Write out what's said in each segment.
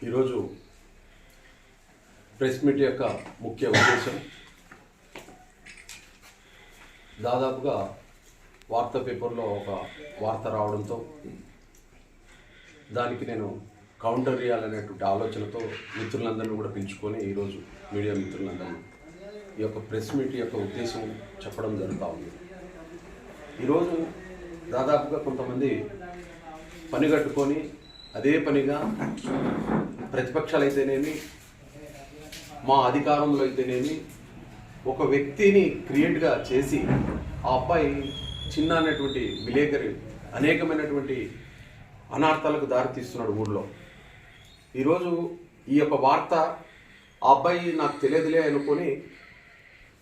ఈరోజు press meet యొక్క ముఖ్య ఉద్దేశం దాదాపుగా వార్తా పేపర్లో ఒక వార్త రావడంతో దానికి నేను కౌంటర్ చేయాలనేటువంటి ఆలోచనతో మిత్రులందరినీ కూడా పిలుచుకొని ఈరోజు మీడియా మిత్రులందరినీ ఈ యొక్క ప్రెస్ మీట్ యొక్క ఉద్దేశం చెప్పడం జరుగుతూ ఉంది. ఈరోజు దాదాపుగా కొంతమంది పని కట్టుకొని అదే పనిగా ప్రతిపక్షాలు అయితేనేమి మా అధికారంలో అయితేనేమి ఒక వ్యక్తిని క్రియేట్గా చేసి ఆ అబ్బాయి చిన్న అనేటువంటి విలేకరి అనేకమైనటువంటి అనార్థాలకు దారితీస్తున్నాడు ఊళ్ళో. ఈరోజు ఈ యొక్క వార్త ఆ అబ్బాయి నాకు తెలియదులే అనుకొని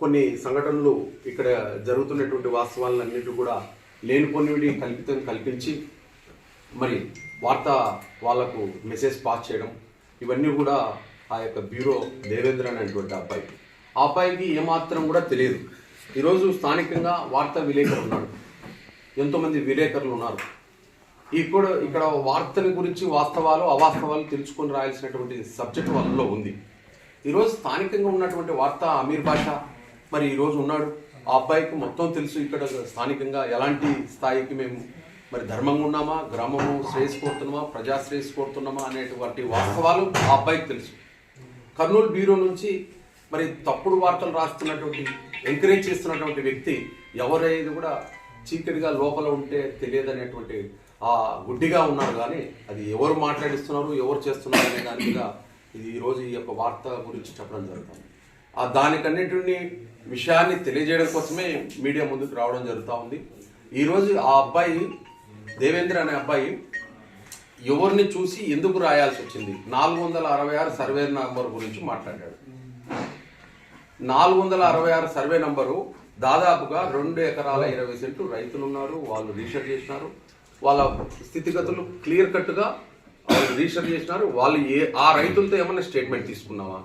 కొన్ని సంఘటనలు ఇక్కడ జరుగుతున్నటువంటి వాస్తవాలన్నింటినీ కూడా లేనిపోనివి కల్పించి మరి వార్త వాళ్లకు మెసేజ్ పాస్ చేయడం, ఇవన్నీ కూడా ఆ యొక్క బ్యూరో దేవేంద్ర అనేటువంటి అబ్బాయి, ఆ అబ్బాయికి ఏమాత్రం కూడా తెలియదు. ఈరోజు స్థానికంగా వార్తా విలేకరులు ఉన్నాడు, ఎంతోమంది విలేకరులు ఉన్నారు. ఇక్కడ వార్తల గురించి వాస్తవాలు అవాస్తవాలు తెలుసుకొని రాయాల్సినటువంటి సబ్జెక్ట్ వాళ్ళలో ఉంది. ఈరోజు స్థానికంగా ఉన్నటువంటి వార్త అమీర్ బాషా మరి ఈరోజు ఉన్నాడు. ఆ అబ్బాయికి మొత్తం తెలుసు ఇక్కడ స్థానికంగా ఎలాంటి స్థాయికి మేము మరి ధర్మంగా ఉన్నామా, గ్రామము శ్రేయస్ కోరుతున్నామా, ప్రజా శ్రేయస్ కోరుతున్నామా అనేటువంటి వాస్తవాలు ఆ అబ్బాయికి తెలుసు. కర్నూలు బ్యూరో నుంచి మరి తప్పుడు వార్తలు రాస్తున్నటువంటి ఎంకరేజ్ చేస్తున్నటువంటి వ్యక్తి ఎవరైనా కూడా చీకటిగా లోపల ఉంటే తెలియదనేటువంటి ఆ గుడ్డిగా ఉన్నారు. కానీ అది ఎవరు మాట్లాడిస్తున్నారు, ఎవరు చేస్తున్నారు అనే దాని మీద ఇది ఈరోజు ఈ యొక్క వార్త గురించి చెప్పడం జరుగుతుంది. దానికన్నింటినీ విషయాన్ని తెలియజేయడం కోసమే మీడియా ముందుకు రావడం జరుగుతూ ఉంది. ఈరోజు ఆ అబ్బాయి దేవేంద్ర అనే అబ్బాయి ఎవరిని చూసి ఎందుకు రాయాల్సి వచ్చింది, 466 సర్వే నంబర్ గురించి మాట్లాడాడు. 466 సర్వే నంబరు దాదాపుగా 2 ఎకరాల 20 సెంట్లు రైతులు ఉన్నారు. వాళ్ళు రీసెర్చ్ చేసినారు, వాళ్ళ స్థితిగతులు క్లియర్ కట్గా వాళ్ళు రీసెర్చ్ చేసినారు. వాళ్ళు ఆ రైతులతో ఏమన్నా స్టేట్మెంట్ తీసుకున్నావా?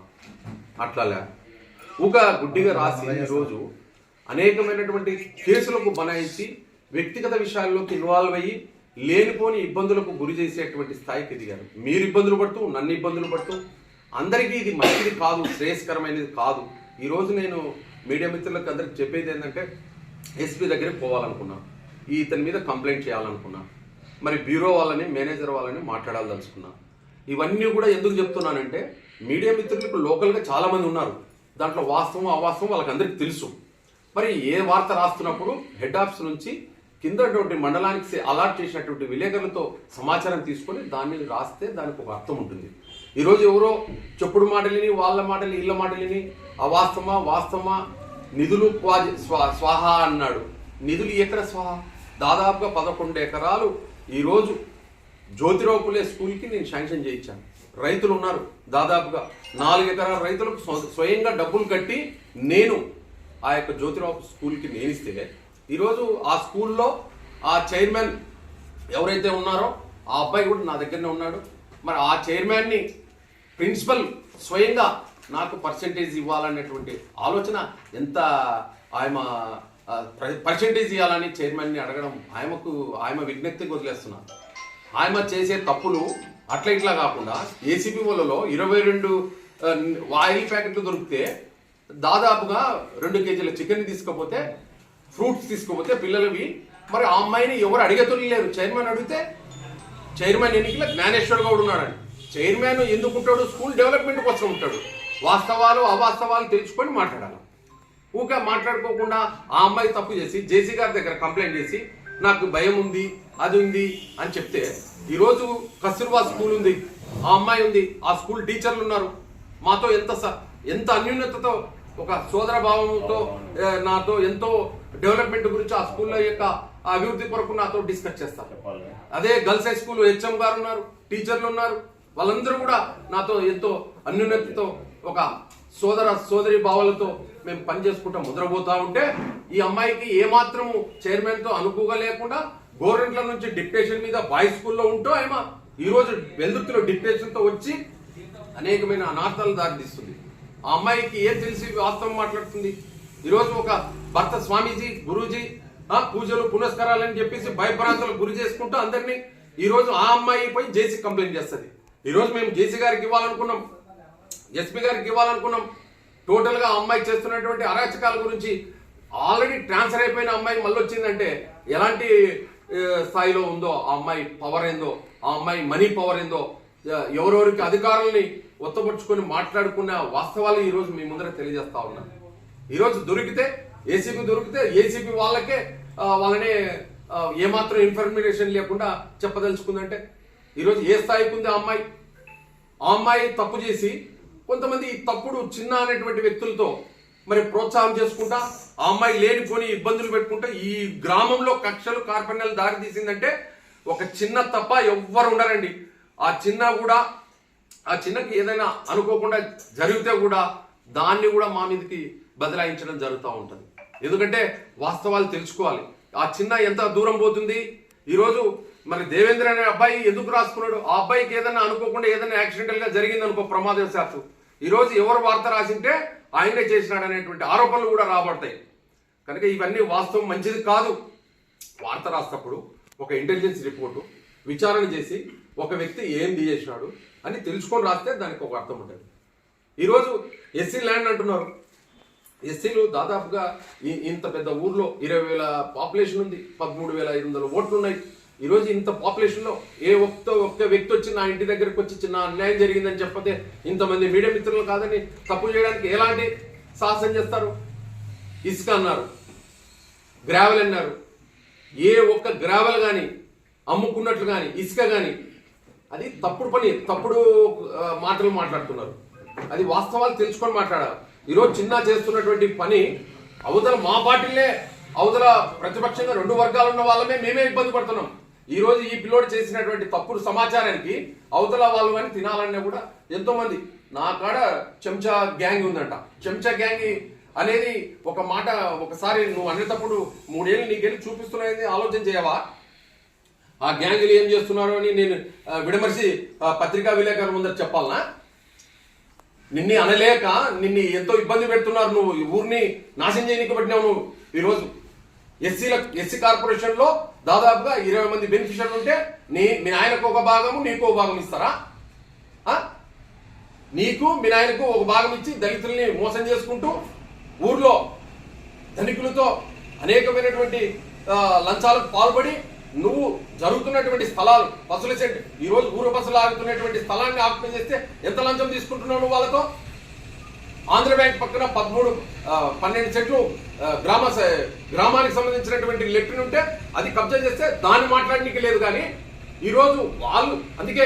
అట్లాలే గుడ్డిగా రాసి ఈరోజు అనేకమైనటువంటి కేసులకు బనాయించి వ్యక్తిగత విషయాల్లోకి ఇన్వాల్వ్ అయ్యి లేనిపోని ఇబ్బందులకు గురి చేసేటువంటి స్థాయికి ఎదిగారు. మీరు ఇబ్బందులు పడుతూ, నన్ను ఇబ్బందులు పడుతూ, అందరికీ ఇది మంచిది కాదు, శ్రేయస్కరమైనది కాదు. ఈరోజు నేను మీడియా మిత్రులకు అందరికి చెప్పేది ఏంటంటే, ఎస్పీ దగ్గరికి పోవాలనుకున్నా, ఇతని మీద కంప్లైంట్ చేయాలనుకున్నా, మరి బ్యూరో వాళ్ళని మేనేజర్ వాళ్ళని మాట్లాడాలదలుచుకున్నా. ఇవన్నీ కూడా ఎందుకు చెప్తున్నానంటే, మీడియా మిత్రులకు లోకల్గా చాలామంది ఉన్నారు, దాంట్లో వాస్తవం అవాస్తవం వాళ్ళకి అందరికీ తెలుసు. మరి ఏ వార్త రాస్తున్నప్పుడు హెడ్ ఆఫీస్ నుంచి కింద మండలానికి అలాట్ చేసినటువంటి విలేకరులతో సమాచారం తీసుకొని దాన్ని రాస్తే దానికి ఒక అర్థం ఉంటుంది. ఈరోజు ఎవరో చెప్పుడు మాటలిని, వాళ్ళ మాటలు, ఇళ్ళ మాటలిని వాస్తవమా నిధులు స్వాహ అన్నాడు. నిధులు ఎక్కడ స్వాహ? దాదాపుగా 11 ఎకరాలు ఈరోజు జ్యోతిరావు పులే స్కూల్కి నేను శాంక్షన్ చేయించాను. రైతులు ఉన్నారు, దాదాపుగా 4 ఎకరాల రైతులకు స్వయంగా డబ్బులు కట్టి నేను ఆ యొక్క జ్యోతిరావు స్కూల్కి నేనిస్తే ఈరోజు ఆ స్కూల్లో ఆ చైర్మన్ ఎవరైతే ఉన్నారో ఆ అబ్బాయి కూడా నా దగ్గరనే ఉన్నాడు. మరి ఆ చైర్మన్ని ప్రిన్సిపల్ స్వయంగా నాకు పర్సెంటేజ్ ఇవ్వాలనేటువంటి ఆలోచన, ఎంత ఆయన పర్సెంటేజ్ ఇవ్వాలని చైర్మన్ని అడగడం ఆయన విజ్ఞప్తికి వదిలేస్తున్నారు. ఆయన చేసే తప్పులు అట్లా ఇట్లా కాకుండా ఏసీబీ వాళ్ళలో 22 ఆయిల్ ప్యాకెట్లు దొరికితే దాదాపుగా 2 కేజీల చికెన్ తీసుకపోతే, ఫ్రూట్స్ తీసుకుపోతే పిల్లలవి, మరి ఆ అమ్మాయిని ఎవరు అడిగేతోని లేరు. చైర్మన్ అడిగితే చైర్మన్ ఎన్నికల జ్ఞానేశ్వర్ గౌడ్ ఉన్నాడని. చైర్మన్ ఎందుకు ఉంటాడు? స్కూల్ డెవలప్మెంట్ కోసం ఉంటాడు. వాస్తవాలు అవాస్తవాలు తెలుసుకొని మాట్లాడాలి. ఊక మాట్లాడుకోకుండా ఆ అమ్మాయి తప్పు చేసి జేసీ గారి దగ్గర కంప్లైంట్ చేసి నాకు భయం ఉంది, అది ఉంది అని చెప్తే, ఈరోజు కస్తూర్బా స్కూల్ ఉంది, ఆ అమ్మాయి ఉంది, ఆ స్కూల్ టీచర్లు ఉన్నారు, మాతో ఎంత అన్యూన్యతతో ఒక సోదర భావంతో నాతో ఎంతో డెవలప్మెంట్ గురించి ఆ స్కూల్లో యొక్క అభివృద్ధి కొరకు నాతో డిస్కస్ చేస్తారు. అదే గర్ల్స్ హై స్కూల్ హెచ్ఎం గారు ఉన్నారు, టీచర్లు ఉన్నారు, వాళ్ళందరూ కూడా నాతో ఎంతో అన్యూన్యతతో ఒక సోదరి భావాలతో మేము పనిచేసుకుంటా ముద్రపోతా ఉంటే, ఈ అమ్మాయికి ఏమాత్రము చైర్మన్తో అనుకుగా లేకుండా గవర్నమెంట్ల నుంచి డిక్టేషన్ మీద బాయ్స్ స్కూల్లో ఉంటూ ఆయన ఈరోజు వెల్దుర్తిలో డిక్టేషన్తో వచ్చి అనేకమైన అనార్థాలు దారితీస్తుంది. ఆ అమ్మాయికి ఏం తెలిసి వాస్తవం మాట్లాడుతుంది? ఈరోజు ఒక భర్త స్వామీజీ, గురూజీ పూజలు పునస్కారాలని చెప్పేసి భయభ్రాంతులకు గురి చేసుకుంటూ అందరినీ ఈరోజు ఆ అమ్మాయి పై జేసీ కంప్లైంట్ చేస్తుంది. ఈరోజు మేము జేసీ గారికి ఇవ్వాలనుకున్నాం, ఎస్పీ గారికి ఇవ్వాలనుకున్నాం. టోటల్గా అమ్మాయి చేస్తున్నటువంటి అరాచకాల గురించి ఆల్రెడీ ట్రాన్స్ఫర్ అయిపోయిన అమ్మాయి మళ్ళీ వచ్చిందంటే ఎలాంటి స్థాయిలో ఉందో ఆ అమ్మాయి పవర్ ఏందో, ఆ అమ్మాయి మనీ పవర్ ఏందో, ఎవరెవరికి అధికారుల్ని ఒత్తపరుచుకొని మాట్లాడుకున్న వాస్తవాలు ఈరోజు మీ ముందర తెలియజేస్తా ఉన్నా. ఈరోజు దొరికితే ఏసీపీ వాళ్ళనే ఏమాత్రం ఇన్ఫర్మేషన్ లేకుండా చెప్పదలుచుకుందంటే ఈరోజు ఏ స్థాయికి ఉంది ఆ అమ్మాయి తప్పు చేసి కొంతమంది తప్పుడు చిన్న అనేటువంటి వ్యక్తులతో మరి ప్రోత్సాహం చేసుకుంటా ఆ అమ్మాయి లేనిపోని ఇబ్బందులు పెట్టుకుంటా ఈ గ్రామంలో కక్షలు కార్పణ్యాలు దారి తీసిందంటే ఒక చిన్న తప్ప ఎవ్వరు ఉండరండి. ఆ చిన్నకి ఏదైనా అనుకోకుండా జరిగితే కూడా దాన్ని కూడా మా మీదకి బదలాయించడం జరుగుతూ ఉంటుంది. ఎందుకంటే వాస్తవాలు తెలుసుకోవాలి. ఆ చిన్న ఎంత దూరం పోతుంది. ఈరోజు మరి దేవేంద్ర అనే అబ్బాయి ఎందుకు రాసుకున్నాడు? ఆ అబ్బాయికి ఏదైనా అనుకోకుండా ఏదైనా యాక్సిడెంటల్ గా జరిగింది అనుకో, ప్రమాదవశాత్తు ఈరోజు ఎవరు వార్త రాసింటే ఆయనే చేసినాడు అనేటువంటి ఆరోపణలు కూడా రాబడతాయి. కనుక ఇవన్నీ వాస్తవం మంచిది కాదు. వార్త రాసేటప్పుడు ఒక ఇంటెలిజెన్స్ రిపోర్టు విచారణ చేసి ఒక వ్యక్తి ఏం చేసినాడు అని తెలుసుకొని రాస్తే దానికి ఒక అర్థం ఉంటుంది. ఈరోజు ఎస్సీ ల్యాండ్ అంటున్నారు. ఎస్సీలు దాదాపుగా ఇంత పెద్ద ఊర్లో 20,000 పాపులేషన్ ఉంది, 13,500 ఓట్లు ఉన్నాయి. ఈరోజు ఇంత పాపులేషన్లో ఒక్క వ్యక్తి వచ్చి నా ఇంటి దగ్గరకు వచ్చి చిన్న అన్యాయం జరిగిందని చెప్పతే ఇంతమంది మీడియా మిత్రులు కాదని తప్పు చేయడానికి ఎలాంటి సాహసం చేస్తారు? ఇసుక అన్నారు, గ్రావెల్ అన్నారు. ఏ ఒక్క గ్రావెల్ కానీ అమ్ముకున్నట్లు కానీ ఇసుక కానీ అది తప్పుడు పని, తప్పుడు మాటలు మాట్లాడుతున్నారు. అది వాస్తవాలు తెలుసుకొని మాట్లాడాలి. ఈరోజు చిన్న చేస్తున్నటువంటి పని అవతల మా పార్టీలే, అవతల ప్రతిపక్షంగా 2 వర్గాలు ఉన్న వాళ్ళమే మేమే ఇబ్బంది పడుతున్నాం. ఈ రోజు ఈ పిల్లోడు చేసినటువంటి తప్పుడు సమాచారానికి అవతల వాళ్ళు అని తినాలన్నా కూడా ఎంతో మంది. నా కాడ చెంచా గ్యాంగ్ ఉందంట. చెంచా గ్యాంగ్ అనేది ఒక మాట ఒకసారి నువ్వు అనేటప్పుడు 3 ఏళ్ళు నీకెళ్ళి చూపిస్తున్నది ఆలోచన చేయవా? ఆ గ్యాంగులు ఏం చేస్తున్నారు అని నేను విడమర్చి పత్రికా విలేకరుల ముందర చెప్పాలనా? నిన్ను అనలేక నిన్ను ఎంతో ఇబ్బంది పెడుతున్నారు. నువ్వు ఈ ఊరిని నాశనం చేయడానికి పట్టినావు. నువ్వు ఈరోజు ఎస్సీ కార్పొరేషన్ లో దాదాపుగా 20 మంది బెనిఫిషియర్లు ఉంటే మీ నాయనకు ఒక భాగము, నీకు ఒక భాగం ఇస్తారా? నీకు మీ నాయనకు ఒక భాగం ఇచ్చి దళితుల్ని మోసం చేసుకుంటూ ఊర్లో ధనికులతో అనేకమైనటువంటి లంచాలకు పాల్పడి నువ్వు జరుగుతున్నటువంటి స్థలాలు బస్సుల సెట్ ఈరోజు ఊరు బస్సులు ఆగుతున్నటువంటి స్థలాన్ని ఆక్యుపై చేస్తే ఎంత లంచం తీసుకుంటున్నావు నువ్వు వాళ్ళతో? ఆంధ్ర బ్యాంక్ పక్కన 12 సెట్లు గ్రామానికి సంబంధించినటువంటి లెట్రిన్ ఉంటే అది కబ్జా చేస్తే దాన్ని మాట్లాడడానికి లేదు. కానీ ఈరోజు వాళ్ళు అందుకే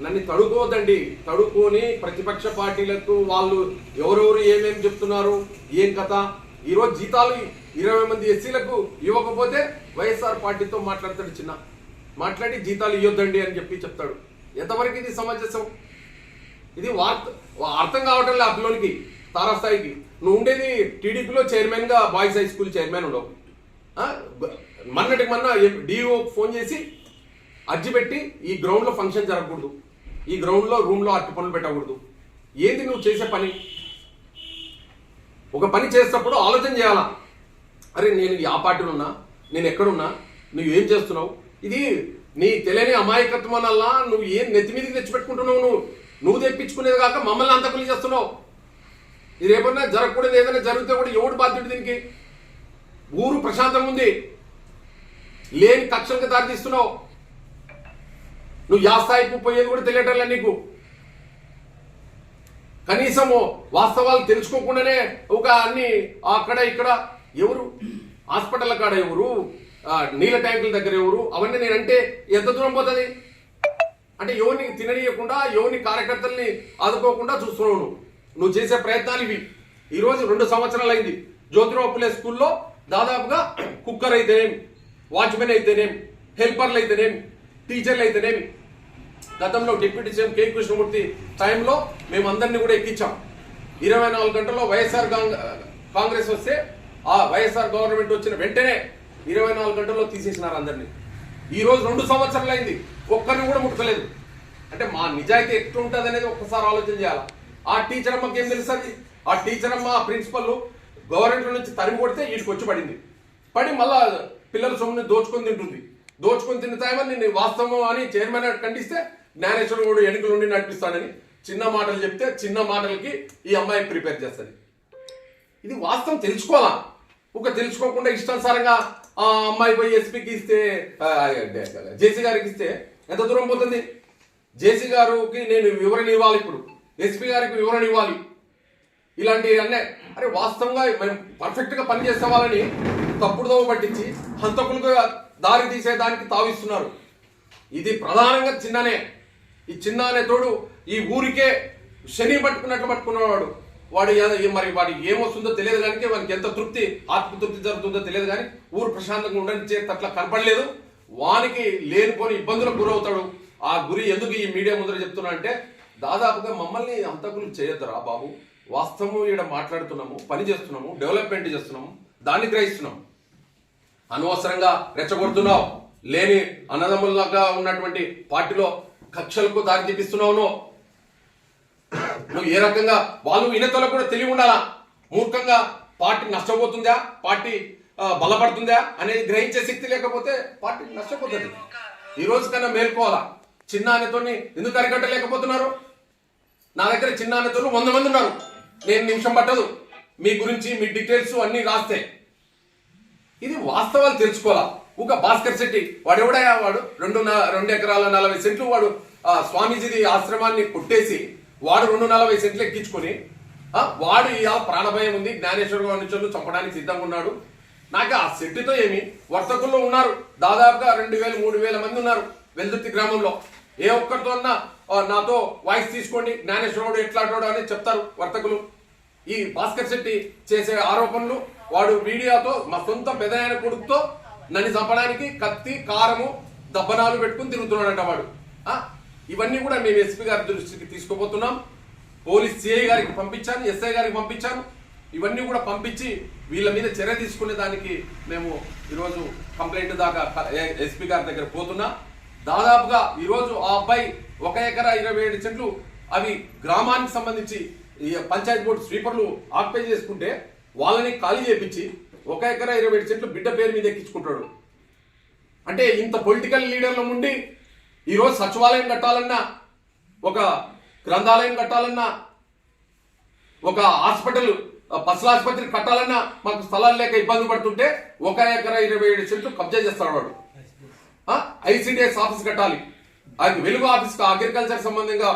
నన్ను తడుకోవద్దండి. తడుకొని ప్రతిపక్ష పార్టీలకు వాళ్ళు ఎవరెవరు ఏమేమి చెప్తున్నారు, ఏం కథ. ఈరోజు జీతాలు 20 మంది ఎస్సీలకు ఇవ్వకపోతే వైఎస్ఆర్ పార్టీతో మాట్లాడతాడు. చిన్న మాట్లాడి జీతాలు ఇవ్వద్దండి అని చెప్తాడు. ఎంతవరకు ఇది సమంజసం? ఇది అర్థం కావటం లేదు ఆ పిల్లలకి తారాస్థాయికి. నువ్వు ఉండేది టీడీపీలో చైర్మన్ గా బాయ్స్ హై స్కూల్ చైర్మన్ ఉండవు. మొన్న డిఓ ఫోన్ చేసి అర్జీ పెట్టి ఈ గ్రౌండ్ లో ఫంక్షన్ జరగకూడదు, ఈ గ్రౌండ్ లో రూమ్ లో అట్టి పనులు పెట్టకూడదు. ఏంది నువ్వు చేసే పని? ఒక పని చేసేటప్పుడు ఆలోచన చేయాలా. అరే నేను ఆ పార్టీలో ఉన్నా, నేను ఎక్కడున్నా, నువ్వు ఏం చేస్తున్నావు? ఇది నీ తెలియని అమాయకత్వం వల్ల నువ్వు ఏం నెత్తి మీదకి తెచ్చిపెట్టుకుంటున్నావు. నువ్వు తెప్పించుకునేది కాక మమ్మల్ని అంతకులు చేస్తున్నావు. ఇది ఏమన్నా జరగకూడదు, ఏదైనా జరిగితే కూడా ఎవడు బాధ్యుడు దీనికి? ఊరు ప్రశాంతంగా ఉంది, లేని కక్షలకు దారితీస్తున్నావు. నువ్వు యా స్థాయికి పోయేది కూడా తెలియటంలే నీకు. కనీసము వాస్తవాలు తెలుసుకోకుండానే ఒక అన్ని అక్కడ ఇక్కడ ఎవరు హాస్పిటల్ కాడ ఎవరు, నీళ్ళ ట్యాంకుల దగ్గర ఎవరు, అవన్నీ నేనంటే ఎంత దూరం పోతుంది? అంటే ఎవరిని తిననీయకుండా, ఎవరిని కార్యకర్తల్ని ఆదుకోకుండా చూస్తున్నావు. నువ్వు చేసే ప్రయత్నాలు ఇవి. ఈరోజు 2 సంవత్సరాలు అయింది. జ్యోతిరావు పులే స్కూల్లో దాదాపుగా కుక్కర్ అయితేనేమి, వాచ్మెన్ అయితేనేమి, హెల్పర్లు అయితేనేమి, టీచర్లు అయితేనేమి, గతంలో డిప్యూటీ సీఎం కె కృష్ణమూర్తి టైంలో మేము అందరినీ కూడా ఎక్కించాం. 24 గంటల్లో వైఎస్ఆర్ కాంగ్రెస్ వస్తే ఆ వైఎస్ఆర్ గవర్నమెంట్ వచ్చిన వెంటనే 24 గంటల్లో తీసేసినారు అందరినీ. ఈరోజు 2 సంవత్సరాలు అయింది, ఒక్కరిని కూడా ముట్టలేదు. అంటే మా నిజాయితీ ఎట్లా ఉంటుంది అనేది ఒక్కసారి ఆలోచన చేయాలి. ఆ టీచర్ అమ్మకి ఏం తెలుస్తుంది? ఆ టీచర్ అమ్మ ప్రిన్సిపల్ గవర్నమెంట్ నుంచి తరిమి కొడితే వీటికి వచ్చి పడి మళ్ళా పిల్లల సొమ్ముని దోచుకొని తింటుంది. దోచుకొని తిన్న టైమని నేను వాస్తవం అని చైర్మన్ ఖండిస్తే జ్ఞానేశ్వర గౌడ్ ఎన్నికల నుండి నడిపిస్తాడని చిన్న మాటలు చెప్తే చిన్న మాటలకి ఈ అమ్మాయి ప్రిపేర్ చేస్తుంది. ఇది వాస్తవం తెలుసుకోవాలా. తెలుసుకోకుండా ఇష్టానుసారంగా ఆ అమ్మాయి పోయి ఎస్పీకి ఇస్తే, జేసీ గారికి ఇస్తే ఎంత దూరం పోతుంది? జేసీ గారికి నేను వివరణ ఇవ్వాలి, ఇప్పుడు ఎస్పీ గారికి వివరణ ఇవ్వాలి. ఇలాంటి అన్నీ అరే వాస్తవంగా మేము పర్ఫెక్ట్గా పనిచేసే వాళ్ళని తప్పుడుదోవ పట్టించి హంతకులుగా దారి తీసేదానికి తావిస్తున్నారు. ఇది ప్రధానంగా చిన్ననే. ఈ చిన్న అనే తోడు ఈ ఊరికే శని పట్టుకున్నట్లు పట్టుకున్నవాడు. మరి వాడికి ఏమొస్తుందో తెలియదు కానీ, వానికి ఎంత ఆత్మతృప్తి జరుగుతుందో తెలియదు కానీ ఊరు ప్రశాంతంగా ఉండని అట్లా కనపడలేదు. వానికి లేనిపోని ఇబ్బందులకు గురవుతాడు. ఆ గురి ఎందుకు ఈ మీడియా ముందర చెప్తున్నా అంటే, దాదాపుగా మమ్మల్ని హంతకులు చేయొద్దురా బాబు, వాస్తవం ఈడ మాట్లాడుతున్నాము, పని చేస్తున్నాము, డెవలప్మెంట్ చేస్తున్నాము, దాన్ని గ్రహిస్తున్నాం. అనవసరంగా రెచ్చగొడుతున్నావు. లేని అన్నదమ్ములాగా ఉన్నటువంటి పార్టీలో కక్షలకు దారి తీపిస్తున్నావు. నువ్వు ఏ రకంగా వాళ్ళు వినేతలకు కూడా తెలివి ఉండాలా. మూర్ఖంగా పార్టీ నష్టపోతుందా, పార్టీ బలపడుతుందా అనేది గ్రహించే శక్తి లేకపోతే పార్టీ నష్టపోతుంది. ఈ రోజు కన్నా మేల్కోవాలా. చిన్న అనేతోని ఎందుకు అరికట్టలేకపోతున్నారు? నా దగ్గర చిన్న అనేతోళ్ళు 100 మంది ఉన్నారు. నేను నిమిషం పట్టదు మీ గురించి మీ డీటెయిల్స్ అన్ని రాస్తే. ఇది వాస్తవాలు తెలుసుకోవాలా. భాస్కర్ శెట్టి వాడు ఎవడయా, వాడు 2 ఎకరాల 40 సెంట్లు వాడు స్వామీజీది ఆశ్రమాన్ని కొట్టేసి వాడు 240 సెంట్లు ఎక్కించుకొని వాడు ప్రాణభయం ఉంది, జ్ఞానేశ్వర గౌడ్ చంపడానికి సిద్ధంగా ఉన్నాడు. నాకు ఆ శెట్టితో ఏమి, వర్తకుల్లో ఉన్నారు దాదాపుగా 2000-3000 మంది ఉన్నారు వెల్దుర్తి గ్రామంలో. ఏ ఒక్కరితో అన్నా నాతో వాయిస్ తీసుకోండి, జ్ఞానేశ్వర గౌడ్ ఎట్లాడో అని చెప్తారు వర్తకులు. ఈ భాస్కర్ శెట్టి చేసే ఆరోపణలు, వాడు మీడియాతో మా సొంత పెదనాయన కొడుకుతో నన్ను చంపడానికి కత్తి కారము దబ్బనాలు పెట్టుకుని తిరుగుతున్నాడంట వాడు. ఇవన్నీ కూడా మేము ఎస్పీ గారి దృష్టికి తీసుకుపోతున్నాం. పోలీస్ సిఐ గారికి పంపించాను, ఎస్ఐ గారికి పంపించాను. ఇవన్నీ కూడా పంపించి వీళ్ళ మీద చర్య తీసుకునే దానికి మేము ఈరోజు కంప్లైంట్ దాకా ఎస్పీ గారి దగ్గర పోతున్నా. దాదాపుగా ఈరోజు ఆ అబ్బాయి 1 ఎకరా 27 సెంట్లు అవి గ్రామానికి సంబంధించి పంచాయతీ బోర్డు స్వీపర్లు ఆక్యుపై చేసుకుంటే వాళ్ళని ఖాళీ చేపించి 1 ఎకరా 27 సెంట్లు బిడ్డ పేరు మీద ఎక్కించుకుంటాడు. అంటే ఇంత పొలిటికల్ లీడర్ల నుండి ఈరోజు సచివాలయం కట్టాలన్నా, ఒక గ్రంథాలయం కట్టాలన్నా, ఒక హాస్పిటల్ పశుల ఆసుపత్రి కట్టాలన్నా మాకు స్థలాలు లేక ఇబ్బంది పడుతుంటే 1 ఎకరా 27 సెంట్లు కబ్జా చేస్తాడు వాడు. ఐసిడిఎస్ ఆఫీస్ కట్టాలి, అది వెలుగు ఆఫీస్, అగ్రికల్చర్ సంబంధంగా